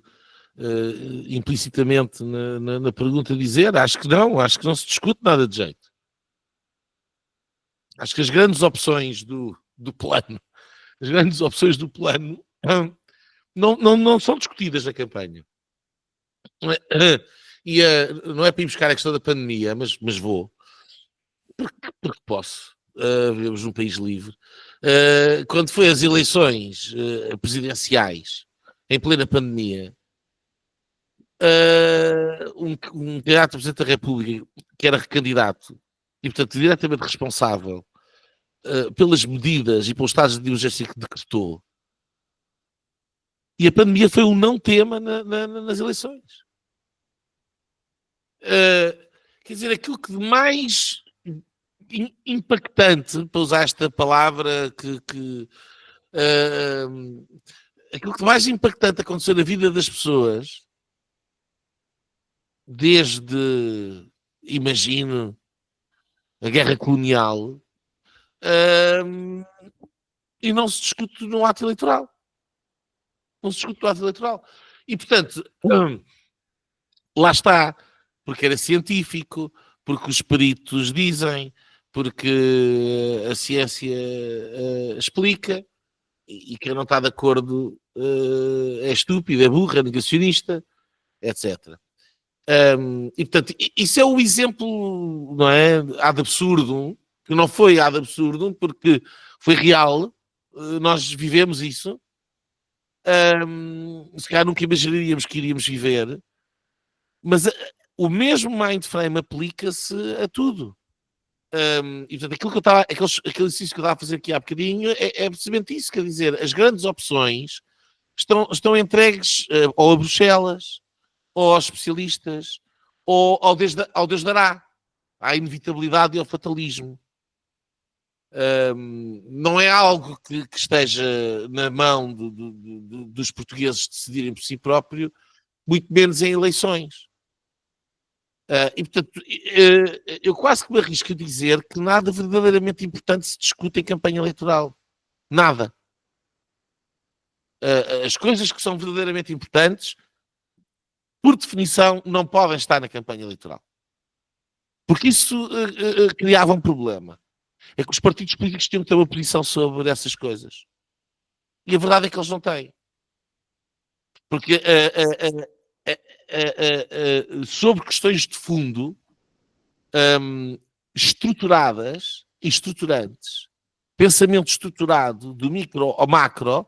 implicitamente na pergunta dizer. Acho que não se discute nada de jeito. Acho que as grandes opções do plano, não são discutidas na campanha. E não é para ir buscar a questão da pandemia, mas vou. Porque posso. Vivemos num país livre. Quando foi as eleições presidenciais, em plena pandemia, um candidato a Presidente da República, que era recandidato, e portanto diretamente responsável pelas medidas e pelos estados de emergência que decretou, e a pandemia foi um não tema nas eleições. Quer dizer, aquilo que de mais impactante, para usar esta palavra, aquilo que de mais impactante aconteceu na vida das pessoas, desde, imagino, a guerra colonial, e não se discute no ato eleitoral. E, portanto, lá está, porque era científico, porque os peritos dizem, porque a ciência explica, e quem não está de acordo é estúpido, é burro, é negacionista, etc. E, portanto, isso é o exemplo, não é, ad absurdum, que não foi ad absurdum, porque foi real, nós vivemos isso, se calhar nunca imaginaríamos que iríamos viver, mas o mesmo mindframe aplica-se a tudo. E portanto, aquilo que eu estava, aquele exercício que eu estava a fazer aqui há bocadinho é precisamente isso, quer dizer, as grandes opções estão entregues ou a Bruxelas, ou aos especialistas, ou ao Deus dará, à inevitabilidade e ao fatalismo. Não é algo que esteja na mão dos portugueses decidirem por si próprio, muito menos em eleições. E, portanto, eu quase que me arrisco a dizer que nada verdadeiramente importante se discute em campanha eleitoral. Nada. As coisas que são verdadeiramente importantes, por definição, não podem estar na campanha eleitoral. Porque isso criava um problema. É que os partidos políticos tinham que ter uma posição sobre essas coisas. E a verdade é que eles não têm. Porque sobre questões de fundo estruturadas e estruturantes, pensamento estruturado do micro ao macro,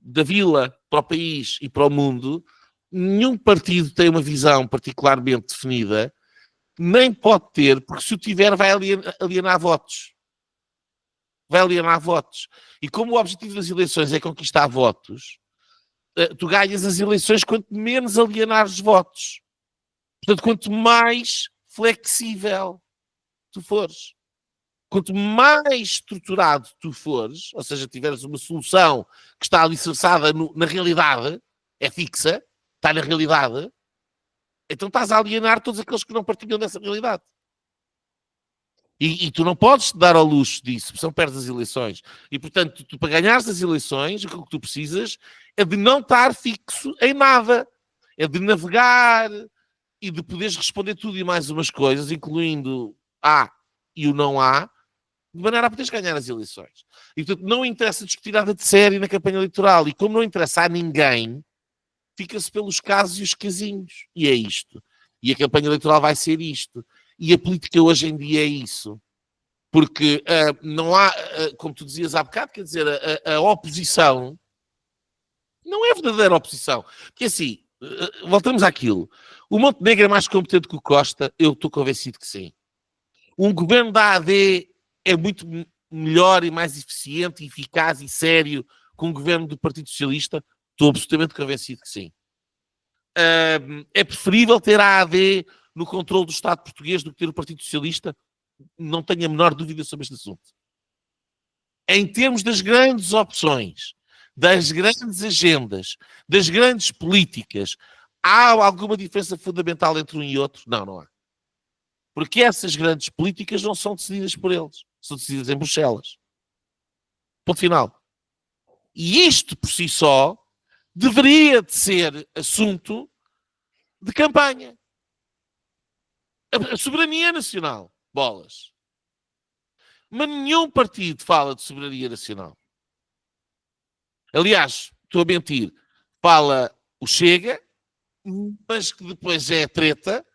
da vila para o país e para o mundo, nenhum partido tem uma visão particularmente definida, nem pode ter, porque se o tiver vai alienar votos. E como o objetivo das eleições é conquistar votos, tu ganhas as eleições quanto menos alienares votos. Portanto, quanto mais flexível tu fores, quanto mais estruturado tu fores, ou seja, tiveres uma solução que está alicerçada na realidade, é fixa, está na realidade, então estás a alienar todos aqueles que não partilham dessa realidade. E tu não podes dar ao luxo disso, porque senão perdes as eleições. E, portanto, para ganhares as eleições, o que tu precisas é de não estar fixo em nada. é de navegar e de poderes responder tudo e mais umas coisas, incluindo há e o não há, de maneira a poderes ganhar as eleições. E, portanto, não interessa discutir nada de sério na campanha eleitoral. E como não interessa a ninguém, fica-se pelos casos e os casinhos. E é isto. E a campanha eleitoral vai ser isto. E a política hoje em dia é isso. Porque não há, como tu dizias há bocado, quer dizer, a oposição não é verdadeira oposição. Porque assim, voltamos àquilo. O Montenegro é mais competente que o Costa? Eu estou convencido que sim. Um governo da AD é muito melhor e mais eficiente, eficaz e sério que um governo do Partido Socialista? Estou absolutamente convencido que sim. É preferível ter a AD no controle do Estado português do que ter o Partido Socialista? Não tenho a menor dúvida sobre este assunto. Em termos das grandes opções, das grandes agendas, das grandes políticas, há alguma diferença fundamental entre um e outro? Não, não há. Porque essas grandes políticas não são decididas por eles. São decididas em Bruxelas. Ponto final. E isto, por si só, deveria de ser assunto de campanha. A soberania nacional. Bolas. Mas nenhum partido fala de soberania nacional. Aliás, estou a mentir. Fala o Chega, mas que depois é treta,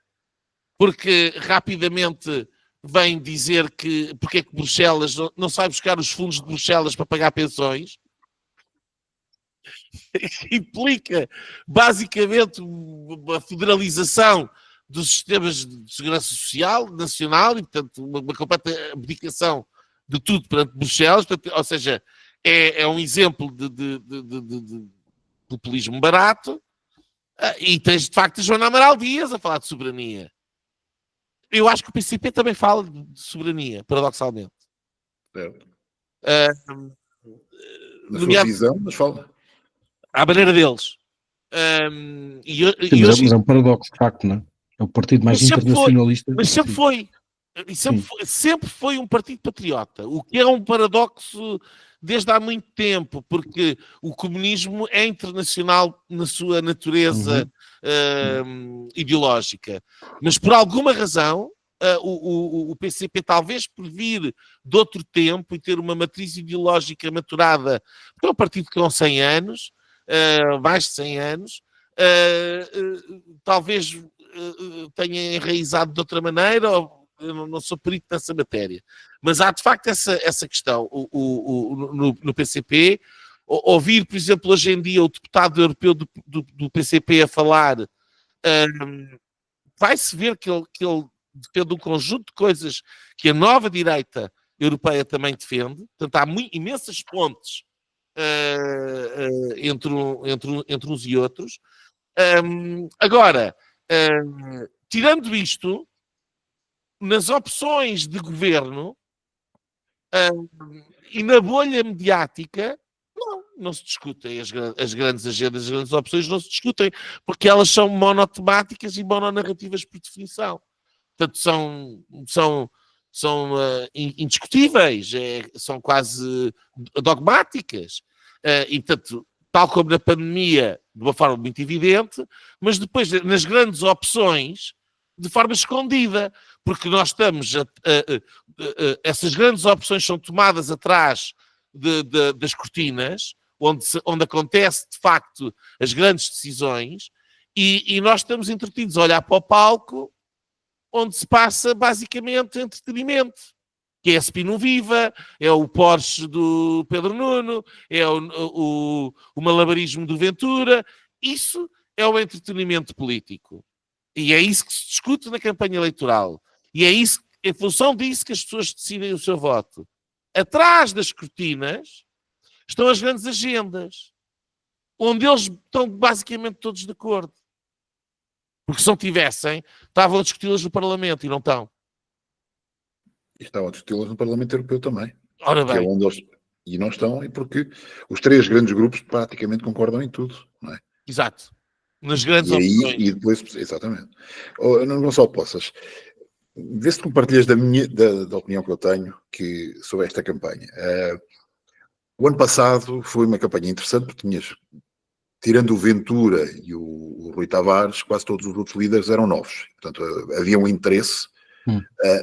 porque rapidamente vem dizer que porque é que Bruxelas não sai buscar os fundos de Bruxelas para pagar pensões. Implica basicamente uma federalização dos sistemas de segurança social nacional e, portanto, uma completa abdicação de tudo perante Bruxelas. Portanto, ou seja, é um exemplo de populismo barato. E tens, de facto, a Joana Amaral Dias a falar de soberania. Eu acho que o PCP também fala de soberania, paradoxalmente. Certo. Na sua visão, mas fala. À maneira deles. Mas é um paradoxo, de facto, não é? É o partido mais internacionalista. Mas sempre foi. Sempre foi um partido patriota. O que é um paradoxo desde há muito tempo, porque o comunismo é internacional na sua natureza ideológica. Mas por alguma razão, o PCP, talvez por vir de outro tempo e ter uma matriz ideológica maturada, porque é um partido com 100 anos, mais de 100 anos, talvez tenha enraizado de outra maneira, ou eu não sou perito nessa matéria. Mas há, de facto, essa questão. No PCP, ouvir, por exemplo, hoje em dia o deputado europeu do PCP a falar, vai-se ver que ele defende um conjunto de coisas que a nova direita europeia também defende. Portanto, há imensas pontes entre uns e outros. Agora, tirando isto, nas opções de governo e na bolha mediática, não se discutem as grandes agendas, as grandes opções não se discutem, porque elas são monotemáticas e mononarrativas por definição. Portanto, são indiscutíveis, são quase dogmáticas. E, portanto, tal como na pandemia, de uma forma muito evidente, mas depois, nas grandes opções, de forma escondida, porque nós estamos essas grandes opções são tomadas atrás das cortinas, onde acontece de facto as grandes decisões, e nós estamos entretidos a olhar para o palco onde se passa basicamente entretenimento, que é a Spino Viva, é o Porsche do Pedro Nuno, é o malabarismo do Ventura. Isso é o entretenimento político. E é isso que se discute na campanha eleitoral. E é isso, em função disso, que as pessoas decidem o seu voto. Atrás das cortinas estão as grandes agendas, onde eles estão basicamente todos de acordo. Porque se não tivessem, estavam a discuti-las no Parlamento e não estão. E estavam a discuti-las no Parlamento Europeu também. Ora bem. Que é onde eles... E não estão, e porque os três grandes grupos praticamente concordam em tudo, não é? Exato. Nas grandes opções. E depois, exatamente. Não Gonçalo Poças, vê-se que compartilhas da opinião que eu tenho sobre esta campanha. O ano passado foi uma campanha interessante, porque tirando o Ventura e o Rui Tavares, quase todos os outros líderes eram novos. Portanto, havia um interesse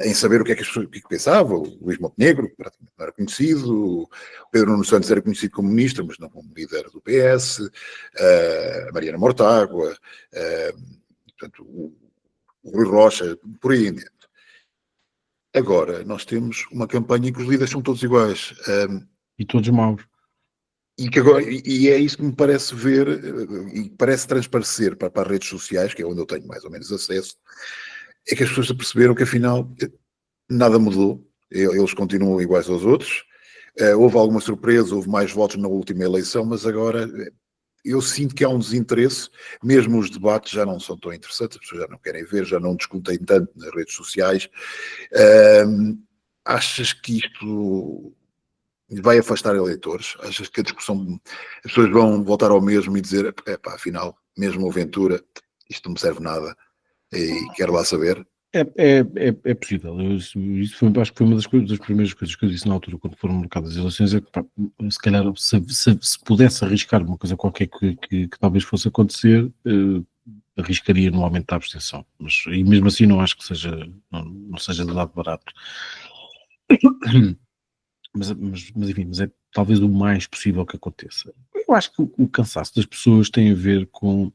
em saber o que é que as pessoas pensavam. O Luís Montenegro praticamente não era conhecido, o Pedro Nuno Santos era conhecido como ministro, mas não como líder do PS, a Mariana Mortágua, portanto, o Rui Rocha, por aí em diante. Agora, nós temos uma campanha em que os líderes são todos iguais. E todos maus. E é isso que me parece ver e parece transparecer para as redes sociais, que é onde eu tenho mais ou menos acesso, é que as pessoas perceberam que afinal nada mudou, eles continuam iguais aos outros. Houve alguma surpresa, houve mais votos na última eleição, mas agora eu sinto que há um desinteresse, mesmo os debates já não são tão interessantes, as pessoas já não querem ver, já não discutem tanto nas redes sociais. Achas que isto vai afastar eleitores? Achas que a discussão, as pessoas vão voltar ao mesmo e dizer, afinal, mesmo o Ventura, isto não me serve nada e quero lá saber? É possível. Isso foi, acho que foi uma das primeiras coisas que eu disse na altura, quando foram marcadas as eleições, é que se calhar se pudesse arriscar uma coisa qualquer que talvez fosse acontecer, arriscaria no aumento da abstenção. E mesmo assim não acho que não seja de lado barato. Mas é talvez o mais possível que aconteça. Eu acho que o cansaço das pessoas tem a ver com...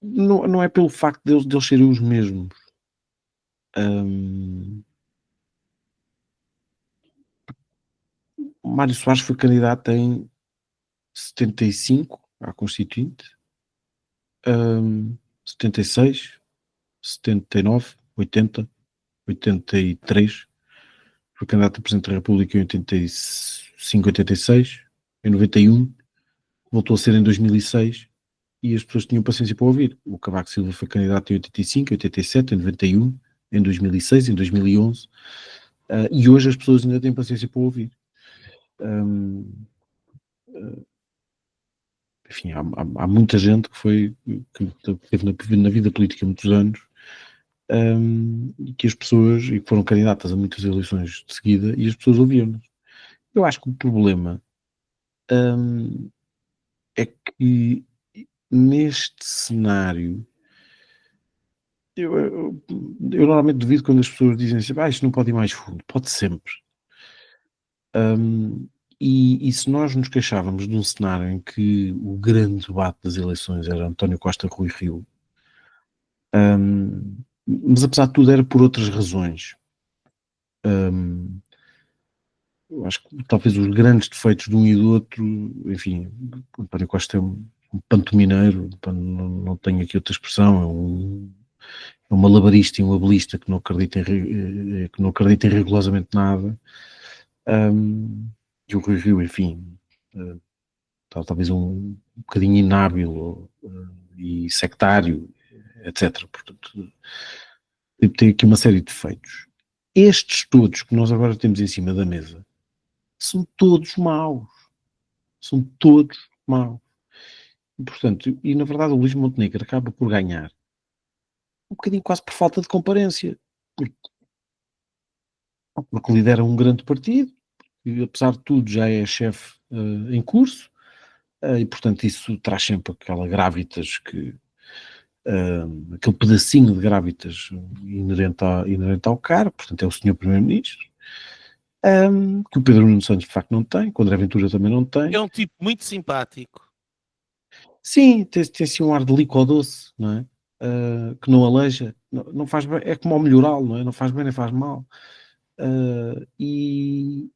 Não é pelo facto deles serem os mesmos. Mário Soares foi candidato em 75 à Constituinte, 76, 79, 80, 83, foi candidato a Presidente da República em 85, 86, em 91, voltou a ser em 2006 e as pessoas tinham paciência para ouvir. O Cavaco Silva foi candidato em 85, 87, em 91, em 2006, em 2011, e hoje as pessoas ainda têm paciência para ouvir. Enfim, há muita gente que teve na vida política muitos anos, e que as pessoas, e que foram candidatas a muitas eleições de seguida, e as pessoas ouviram-nos. Eu acho que o problema é que neste cenário eu normalmente duvido quando as pessoas dizem assim, isto não pode ir mais fundo. Pode sempre. E se nós nos queixávamos de um cenário em que o grande debate das eleições era António Costa Rui Rio, mas apesar de tudo era por outras razões. Eu acho que talvez os grandes defeitos de um e do outro, enfim, o António Costa é um pantomineiro, não tenho aqui outra expressão, é um malabarista e um habilista que não acredita em rigorosamente nada. E o Rui Rio, enfim, talvez um bocadinho inábil e sectário, etc. Portanto, tem aqui uma série de defeitos. Estes todos que nós agora temos em cima da mesa são todos maus. São todos maus. E, portanto, na verdade o Luís Montenegro acaba por ganhar um bocadinho quase por falta de comparência. Porque lidera um grande partido, e apesar de tudo já é chefe em curso, e portanto isso traz sempre aquela gravitas aquele pedacinho de gravitas inerente ao cargo, portanto é o senhor Primeiro-Ministro, que o Pedro Nuno Santos de facto não tem, que o André Ventura também não tem. É um tipo muito simpático. Sim, tem assim um ar de líquido doce, não é? Que não aleija, não faz bem, é como ao melhoral, não é? Não faz bem nem faz mal. E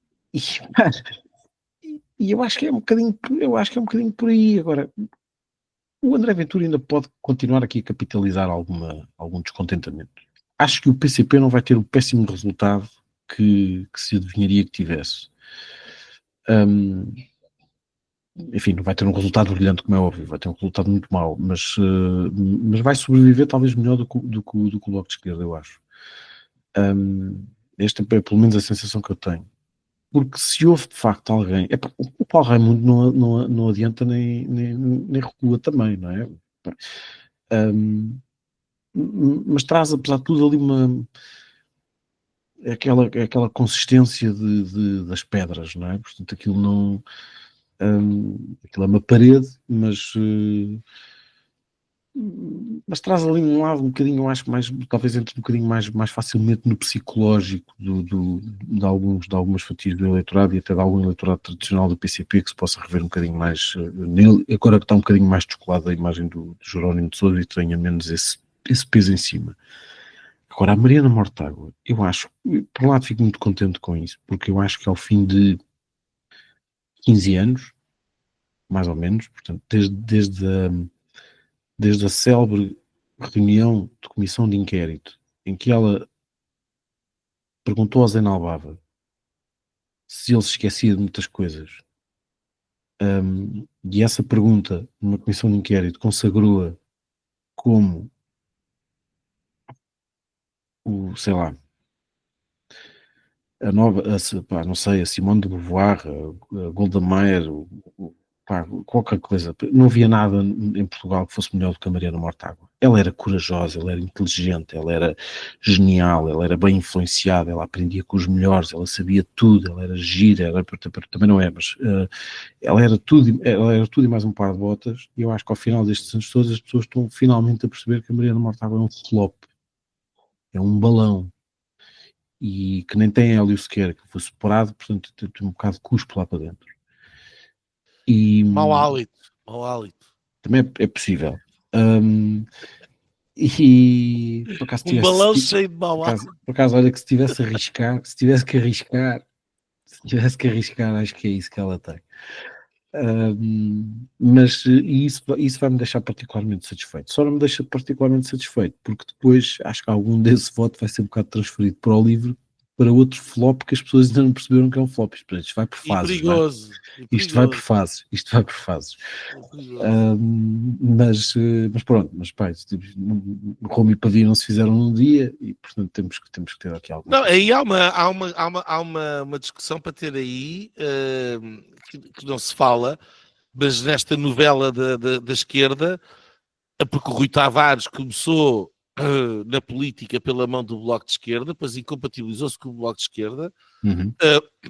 eu acho que é um bocadinho por aí. Agora, o André Ventura ainda pode continuar aqui a capitalizar algum descontentamento. Acho que o PCP não vai ter o péssimo resultado que se adivinharia que tivesse. Enfim, não vai ter um resultado brilhante, como é óbvio, vai ter um resultado muito mau, mas vai sobreviver talvez melhor do que o Bloco de Esquerda, eu acho. Esta é pelo menos a sensação que eu tenho. Porque se houve de facto alguém... o Paulo Raimundo não adianta nem recua também, não é? Mas traz, apesar de tudo, ali aquela consistência das pedras, não é? Portanto, aquilo Aquilo é uma parede, mas traz ali um lado um bocadinho, eu acho, mais, talvez entre um bocadinho mais facilmente no psicológico de algumas fatias do eleitorado e até de algum eleitorado tradicional do PCP, que se possa rever um bocadinho mais nele, agora que está um bocadinho mais descolado a imagem do Jerónimo de Sousa e tenha menos esse peso em cima. Agora, a Mariana Mortágua, eu acho, por um lado fico muito contente com isso, porque eu acho que ao fim de 15 anos, mais ou menos, portanto, desde a célebre reunião de comissão de inquérito, em que ela perguntou ao Zé Albava se ele se esquecia de muitas coisas, e essa pergunta, numa comissão de inquérito, consagrou-a como sei lá, a nova, não sei, a Simone de Beauvoir, a Golda Meir, qualquer coisa. Não havia nada em Portugal que fosse melhor do que a Mariana Mortágua. Ela era corajosa, ela era inteligente, ela era genial, ela era bem influenciada, ela aprendia com os melhores, ela sabia tudo, ela era gira, também não é, mas ela era tudo e mais um par de botas, e eu acho que ao final destes anos todos as pessoas estão finalmente a perceber que a Mariana Mortágua é um flop, é um balão, e que nem tem hélio sequer, que foi separado, portanto tem um bocado de cuspo lá para dentro. E Mau hálito. Também é possível. E por acaso balão cheio de mau hálito. Por acaso, olha que se tivesse que arriscar, acho que é isso que ela tem. Mas isso vai me deixar particularmente satisfeito. Só não me deixa particularmente satisfeito porque depois acho que algum desse voto vai ser um bocado transferido para o livro, para outro flop que as pessoas ainda não perceberam que é um flop. Isto vai por fases. Perigoso. Isto vai por fases. Mas pronto, pá, Roma e Pavia não se fizeram num dia e portanto temos que ter aqui algo. Não, aí há uma discussão para ter aí que não se fala, mas nesta novela da esquerda, porque o Rui Tavares começou na política pela mão do Bloco de Esquerda, depois incompatibilizou-se com o Bloco de Esquerda,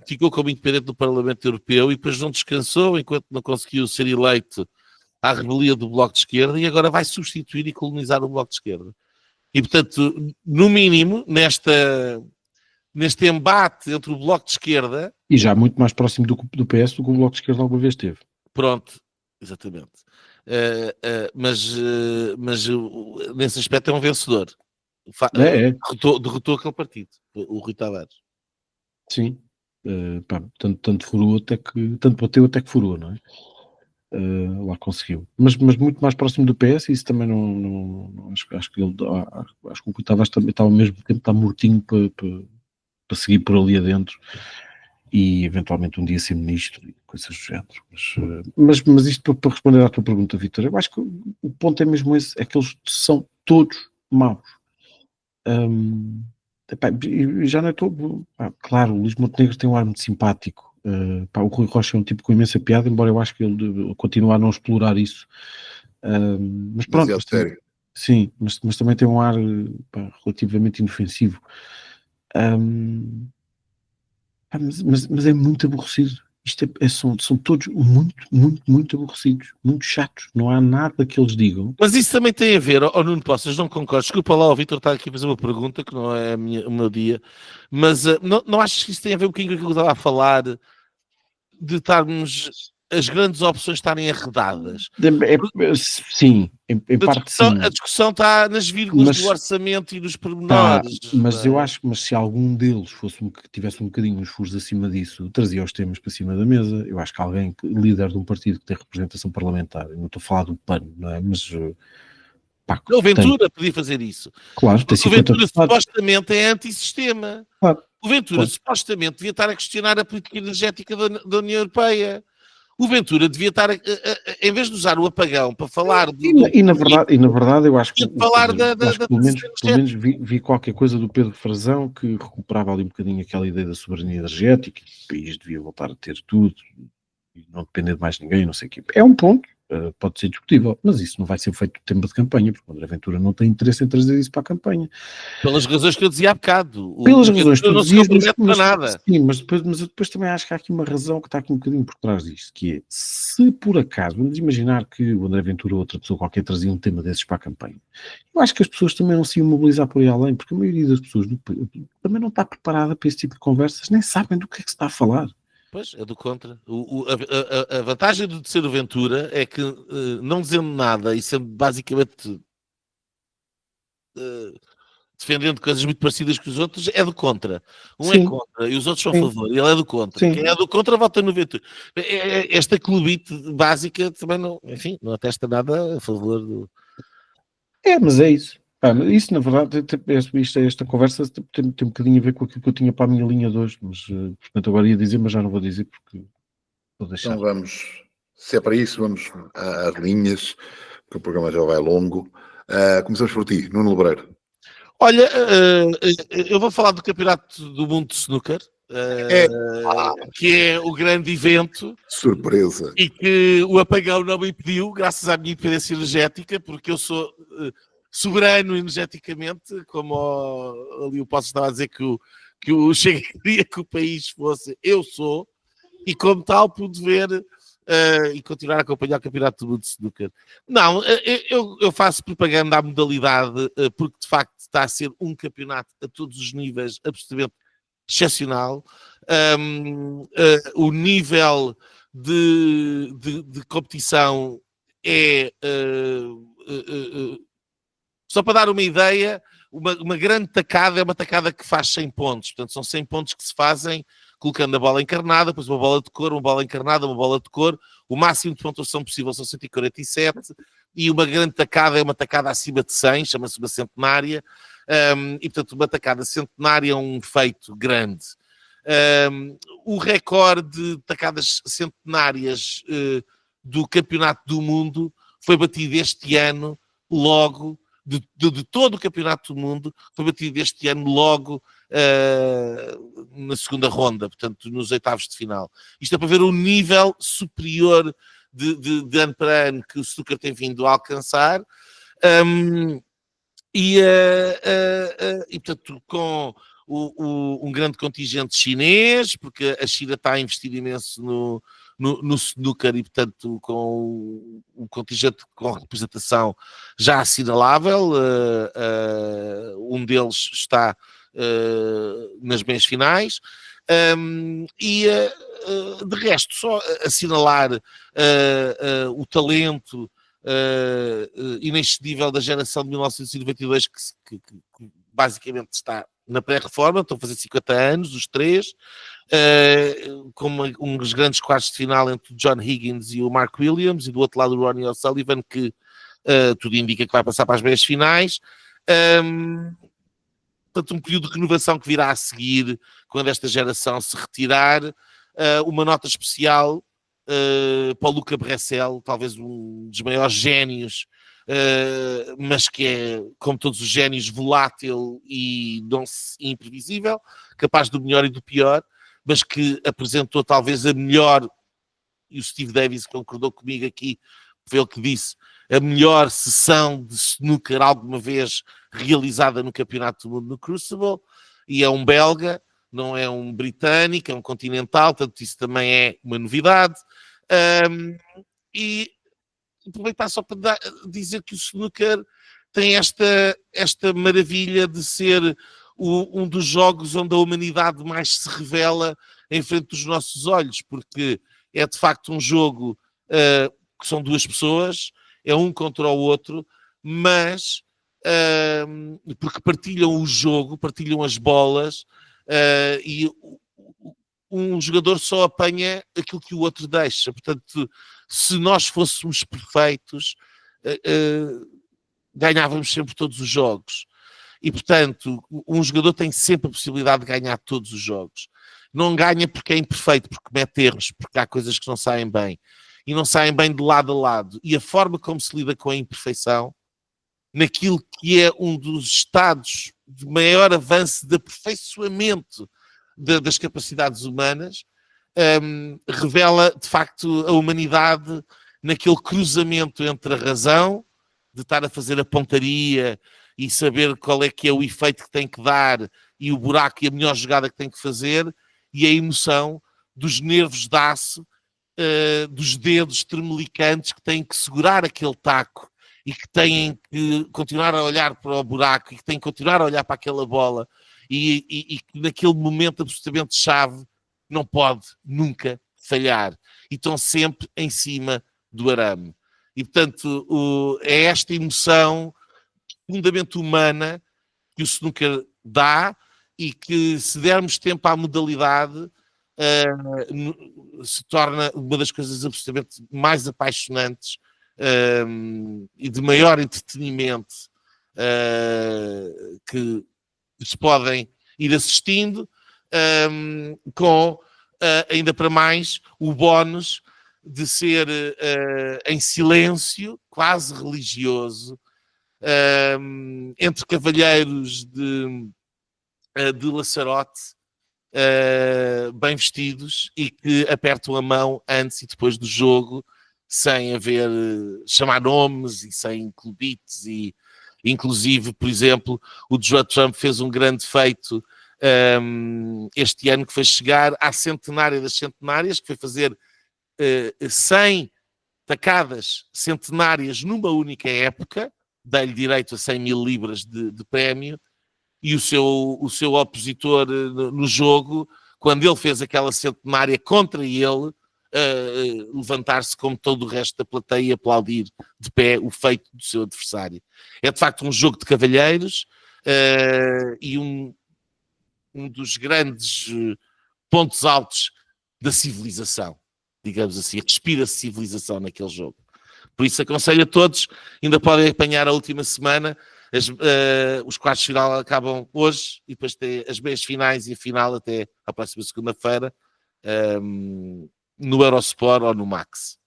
ficou como independente do Parlamento Europeu e depois não descansou enquanto não conseguiu ser eleito à revelia do Bloco de Esquerda e agora vai substituir e colonizar o Bloco de Esquerda. E, portanto, no mínimo, neste embate entre o Bloco de Esquerda... E já muito mais próximo do PS do que o Bloco de Esquerda alguma vez teve. Pronto, exatamente. Mas nesse aspecto é um vencedor. Derrotou aquele partido, o Rui Tavares. Sim. Tanto furou tanto bateu até que furou, não é? Lá conseguiu. Mas muito mais próximo do PS, isso também não acho que o Rui Tavares também estava ao mesmo tempo está mortinho para seguir por ali adentro e eventualmente um dia ser ministro e coisas do género. Mas isto para responder à tua pergunta, Vítor, eu acho que o ponto é mesmo esse, é que eles são todos maus. Já não é todo. Claro, o Luís Montenegro tem um ar muito simpático. O Rui Rocha é um tipo com imensa piada, embora eu acho que ele continue a não explorar isso. Mas pronto. Mas é sério. Sim, mas também tem um ar relativamente inofensivo. Mas é muito aborrecido. São todos muito aborrecidos, muito chatos. Não há nada que eles digam. Mas isso também tem a ver, Nuno Poças, não concordo. Desculpa lá, o Vítor está aqui a fazer uma pergunta que não é o meu dia, mas não achas que isso tem a ver um bocadinho com aquilo que eu estava a falar, de estarmos as grandes opções estarem arredadas? Sim, em parte sim. A discussão está nas vírgulas do orçamento e dos pormenores. Mas eu acho que se algum deles que tivesse um bocadinho os furos acima disso, trazia os temas para cima da mesa. Eu acho que alguém, líder de um partido que tem representação parlamentar, eu não estou a falar do PAN, não é? Mas o Ventura podia fazer isso. Claro, o Ventura supostamente é antissistema. Claro. O Ventura supostamente devia estar a questionar a política energética da União Europeia. O Ventura devia estar, em vez de usar o apagão para falar... E na verdade eu acho que, falar pelo menos vi qualquer coisa do Pedro Frazão que recuperava ali um bocadinho aquela ideia da soberania energética, que o país devia voltar a ter tudo e não depender de mais ninguém, não sei o quê. É um ponto, pode ser discutível, mas isso não vai ser feito no tempo de campanha, porque o André Ventura não tem interesse em trazer isso para a campanha. Pelas razões que eu dizia há bocado. Pelas razões que tu não se dizias, compromete para nada. Sim, mas depois também acho que há aqui uma razão que está aqui um bocadinho por trás disto, que é, se por acaso, vamos imaginar que o André Ventura ou outra pessoa qualquer trazia um tema desses para a campanha, eu acho que as pessoas também não se iam mobilizar por aí além, porque a maioria das pessoas também não está preparada para esse tipo de conversas, nem sabem do que é que se está a falar. Pois, é do contra. A vantagem de ser o Ventura é que, não dizendo nada e sendo basicamente defendendo coisas muito parecidas com os outros, é do contra. Um é contra e os outros são a favor. E ele é do contra. Sim. Quem é do contra vota no Ventura. Esta clubite básica também não, enfim, não atesta nada a favor do... Mas é isso. Isso, na verdade, esta conversa tem um bocadinho a ver com aquilo que eu tinha para a minha linha de hoje, mas, portanto, agora ia dizer, mas já não vou dizer porque vou deixar. Então vamos, se é para isso, vamos às linhas, que o programa já vai longo. Começamos por ti, Nuno Lebreiro. Olha, eu vou falar do Campeonato do Mundo de Snooker, que é o grande evento. Surpresa. E que o apagão não me impediu, graças à minha independência energética, porque eu sou soberano energeticamente, como ali o Poço estava a dizer que o Chega queria que o país fosse, eu sou, e como tal pude ver e continuar a acompanhar o Campeonato do Mundo de Snooker. Não, eu faço propaganda à modalidade porque de facto está a ser um campeonato a todos os níveis absolutamente excepcional. O nível de competição é... só para dar uma ideia, uma grande tacada é uma tacada que faz 100 pontos. Portanto, são 100 pontos que se fazem colocando a bola encarnada, depois uma bola de cor, uma bola encarnada, uma bola de cor. O máximo de pontuação possível são 147. E uma grande tacada é uma tacada acima de 100, chama-se uma centenária. E, portanto, uma tacada centenária é um feito grande. O recorde de tacadas centenárias do Campeonato do Mundo foi batido este ano logo, de todo o Campeonato do Mundo, foi batido este ano logo na segunda ronda, portanto nos oitavos de final. Isto é para ver o nível superior de ano para ano que o snooker tem vindo a alcançar. E portanto com um grande contingente chinês, porque a China está a investir imenso no snooker e, portanto, com um contingente com representação já assinalável. Um deles está nas meias finais. De resto, só assinalar o talento inexcedível da geração de 1992 que basicamente está na pré-reforma, estão a fazer 50 anos, os três, com uns grandes quartos de final entre o John Higgins e o Mark Williams, e do outro lado o Ronnie O'Sullivan, que tudo indica que vai passar para as meias finais. Portanto, um período de renovação que virá a seguir, quando esta geração se retirar. Uma nota especial para o Luca Brecel, talvez um dos maiores génios, mas que é, como todos os génios, volátil e imprevisível, capaz do melhor e do pior, mas que apresentou talvez a melhor, e o Steve Davis concordou comigo aqui, foi ele que disse, a melhor sessão de snooker alguma vez realizada no Campeonato do Mundo no Crucible, e é um belga, não é um britânico, é um continental, portanto isso também é uma novidade. E aproveitar só para dizer que o snooker tem esta maravilha de ser um dos jogos onde a humanidade mais se revela em frente dos nossos olhos, porque é de facto um jogo que são duas pessoas, é um contra o outro, mas porque partilham o jogo, partilham as bolas, e um jogador só apanha aquilo que o outro deixa. Portanto, se nós fôssemos perfeitos, ganhávamos sempre todos os jogos. E, portanto, um jogador tem sempre a possibilidade de ganhar todos os jogos. Não ganha porque é imperfeito, porque comete erros, porque há coisas que não saem bem. E não saem bem de lado a lado. E a forma como se lida com a imperfeição, naquilo que é um dos estados de maior avanço de aperfeiçoamento das capacidades humanas, revela, de facto, a humanidade naquele cruzamento entre a razão, de estar a fazer a pontaria e saber qual é que é o efeito que tem que dar e o buraco e a melhor jogada que tem que fazer, e a emoção dos nervos de aço, dos dedos tremelicantes que têm que segurar aquele taco e que têm que continuar a olhar para o buraco e que têm que continuar a olhar para aquela bola e que naquele momento absolutamente chave não pode nunca falhar. E estão sempre em cima do arame. E, portanto, é esta emoção profundamente humana que o snooker dá e que, se dermos tempo à modalidade, se torna uma das coisas absolutamente mais apaixonantes e de maior entretenimento que se podem ir assistindo, com ainda para mais o bónus de ser em silêncio, quase religioso, entre cavalheiros de laçarote, bem vestidos e que apertam a mão antes e depois do jogo, sem haver chamar nomes e sem clubites. E inclusive, por exemplo, o Joe Trump fez um grande feito este ano, que foi chegar à centenária das centenárias, que foi fazer 100 tacadas centenárias numa única época, dá-lhe direito a 100 mil libras de prémio, e o seu opositor no jogo, quando ele fez aquela centenária contra ele, levantar-se como todo o resto da plateia e aplaudir de pé o feito do seu adversário. É de facto um jogo de cavalheiros, e um dos grandes pontos altos da civilização, digamos assim. Respira-se civilização naquele jogo. Por isso aconselho a todos, ainda podem apanhar a última semana. Os quartos de final acabam hoje e depois tem as meias finais e a final até à próxima segunda-feira, no Eurosport ou no Max.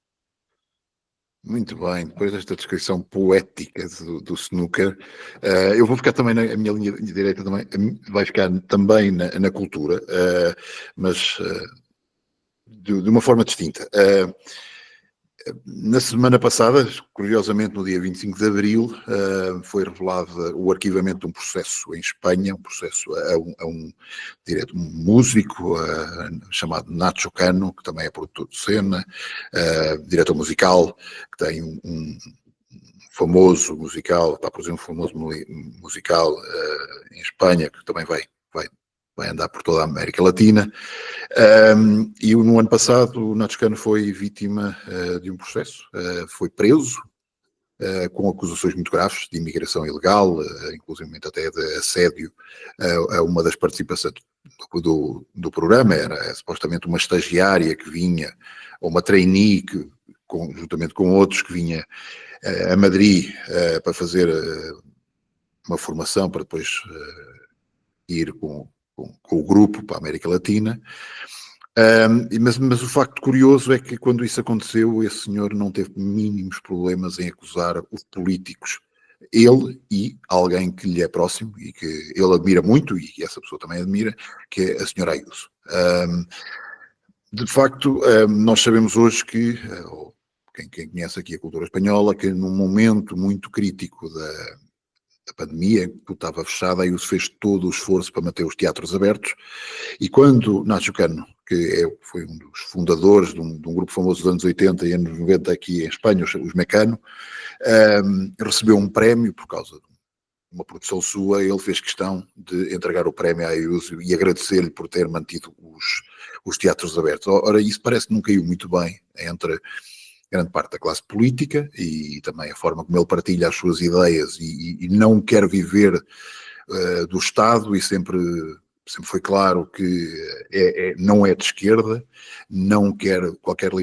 Muito bem, depois desta descrição poética do snooker, eu vou ficar também a minha linha direita também, vai ficar também na cultura, mas de uma forma distinta. Na semana passada, curiosamente no dia 25 de Abril, foi revelado o arquivamento de um processo em Espanha, um processo a um músico chamado Nacho Cano, que também é produtor de cena, diretor musical, que tem um famoso musical, está a produzir um famoso musical em Espanha, que também vai andar por toda a América Latina. E no ano passado o Nacho Cano foi vítima de um processo, foi preso com acusações muito graves de imigração ilegal, inclusive até de assédio a uma das participantes do programa. Era supostamente uma estagiária que vinha, ou uma trainee que, juntamente com outros, que vinha a Madrid para fazer uma formação para depois ir com o grupo para a América Latina. Mas o facto curioso é que, quando isso aconteceu, esse senhor não teve mínimos problemas em acusar os políticos, ele e alguém que lhe é próximo e que ele admira muito, e essa pessoa também admira, que é a senhora Ayuso. De facto, nós sabemos hoje que, quem conhece aqui a cultura espanhola, que num momento muito crítico da pandemia, que estava fechada, a Ayuso fez todo o esforço para manter os teatros abertos, e quando Nacho Cano, que foi um dos fundadores de um grupo famoso dos anos 80 e anos 90 aqui em Espanha, os Mecano, recebeu um prémio por causa de uma produção sua, ele fez questão de entregar o prémio à Ayuso e agradecer-lhe por ter mantido os teatros abertos. Ora, isso parece que não caiu muito bem entre grande parte da classe política e também a forma como ele partilha as suas ideias e não quer viver do Estado, e sempre foi claro que não é de esquerda, não quer quaisquer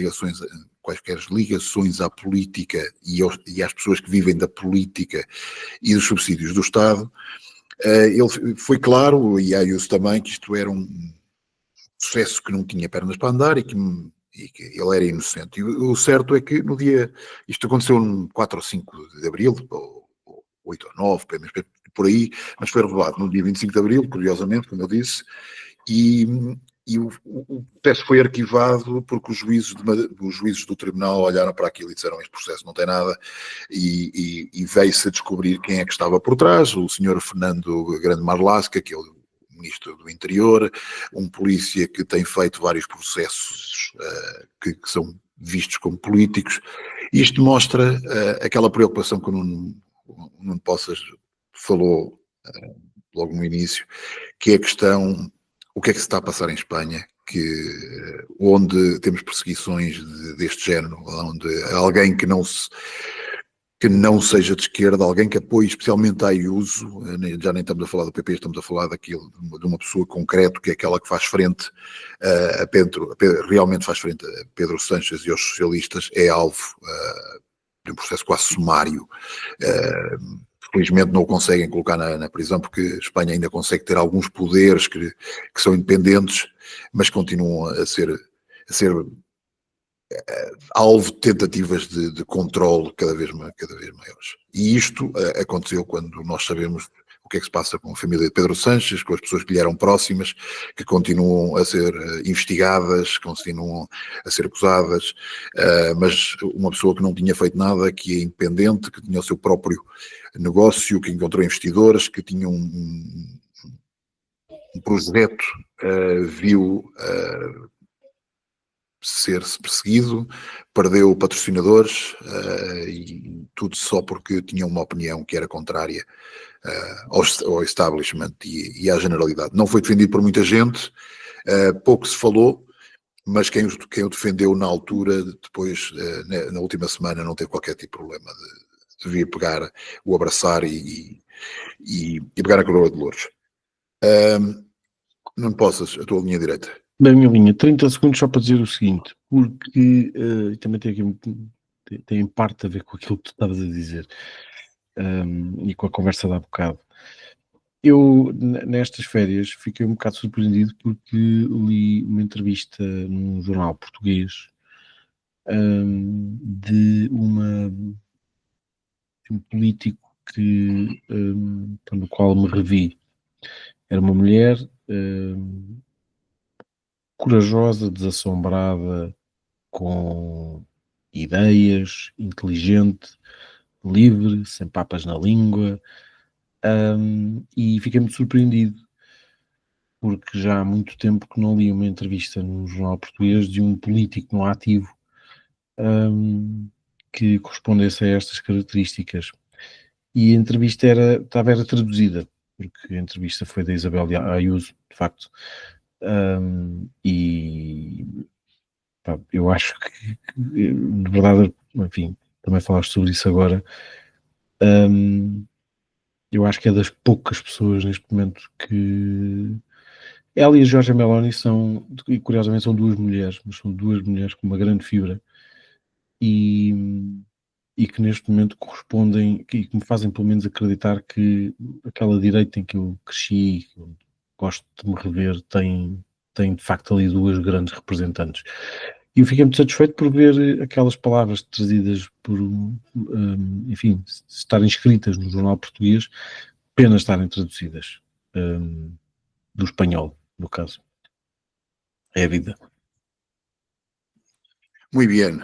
ligações à política e às pessoas que vivem da política e dos subsídios do Estado. Ele foi claro, e a Ayuso também, que isto era um processo que não tinha pernas para andar e que ele era inocente. E o certo é que isto aconteceu no 4 ou 5 de Abril, ou 8 ou 9, por aí, mas foi revelado no dia 25 de Abril, curiosamente, como eu disse, e e o processo foi arquivado porque os juízes do tribunal olharam para aquilo e disseram: este processo não tem nada, e veio-se a descobrir quem é que estava por trás: o senhor Fernando Grande Marlaska, que é o ministro do Interior, um polícia que tem feito vários processos que são vistos como políticos. Isto mostra aquela preocupação que o Nuno Poças falou logo no início, que é a questão: o que é que se está a passar em Espanha, onde temos perseguições deste género, onde alguém que não seja de esquerda, alguém que apoie especialmente a Ayuso, já nem estamos a falar do PP, estamos a falar daquilo, de uma pessoa concreta, que é aquela que faz frente realmente faz frente a Pedro Sánchez e aos socialistas, é alvo de um processo quase sumário. Felizmente não o conseguem colocar na prisão, porque a Espanha ainda consegue ter alguns poderes que são independentes, mas continuam a ser alvo de tentativas de controle cada vez maiores. E isto aconteceu quando nós sabemos o que é que se passa com a família de Pedro Sánchez, com as pessoas que lhe eram próximas, que continuam a ser investigadas, continuam a ser acusadas, mas uma pessoa que não tinha feito nada, que é independente, que tinha o seu próprio negócio, que encontrou investidores, que tinha um projeto, viu ser-se perseguido, perdeu patrocinadores, e tudo só porque tinha uma opinião que era contrária ao establishment e à generalidade. Não foi defendido por muita gente, pouco se falou, mas quem o defendeu na altura, depois, na última semana, não teve qualquer tipo de problema de vir pegar, o abraçar e pegar a coroa de louros. Não possas, a tua linha direita. Bem, minha linha, 30 segundos só para dizer o seguinte, porque também tem em parte a ver com aquilo que tu estavas a dizer, e com a conversa de há bocado. Eu, nestas férias, fiquei um bocado surpreendido porque li uma entrevista num jornal português de um político no qual me revi. Era uma mulher corajosa, desassombrada, com ideias, inteligente, livre, sem papas na língua, e fiquei muito surpreendido porque já há muito tempo que não li uma entrevista no jornal português de um político no ativo que correspondesse a estas características. E a entrevista era traduzida, porque a entrevista foi da Isabel Ayuso, de facto. E pá, eu acho que, de verdade, enfim, também falaste sobre isso agora, eu acho que é das poucas pessoas neste momento que... Ela e a Giorgia Meloni e curiosamente são duas mulheres, mas são duas mulheres com uma grande fibra e que neste momento correspondem, e que me fazem pelo menos acreditar que aquela direita em que eu cresci, que eu gosto de me rever, tem de facto ali duas grandes representantes. E eu fiquei muito satisfeito por ver aquelas palavras trazidas por, enfim, estarem escritas no jornal português, apenas estarem traduzidas do espanhol, no caso. É a vida. Muito bem.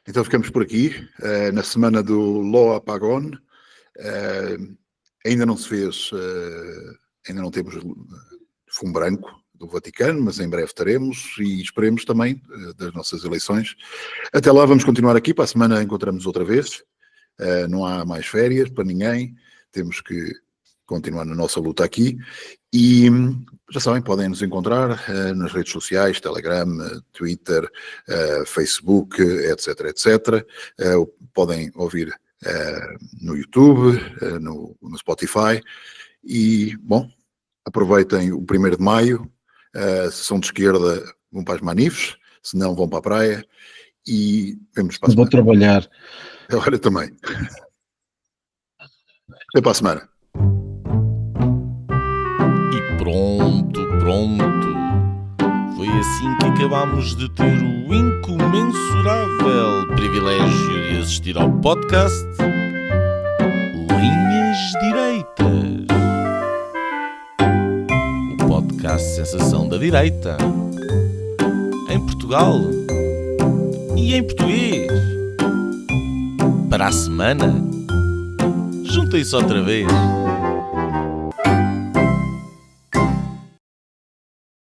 Então ficamos por aqui, na semana do Lo Apagón. Ainda não se fez, ainda não temos fumo branco do Vaticano, mas em breve teremos, e esperemos também das nossas eleições. Até lá vamos continuar aqui, para a semana encontramos outra vez. Não há mais férias para ninguém, temos que continuar na nossa luta aqui, e já sabem, podem nos encontrar nas redes sociais, Telegram, Twitter, Facebook, etc. Podem ouvir no YouTube, no Spotify, e, bom, aproveitem o 1º de maio, se são de esquerda vão para as manifes, se não vão para a praia, e vemos para a semana. Vou trabalhar. Agora também. Até para a semana. Pronto. Foi assim que acabámos de ter o incomensurável privilégio de assistir ao podcast Linhas Direitas. O podcast sensação da direita. Em Portugal e em português. Para a semana, juntem-se outra vez.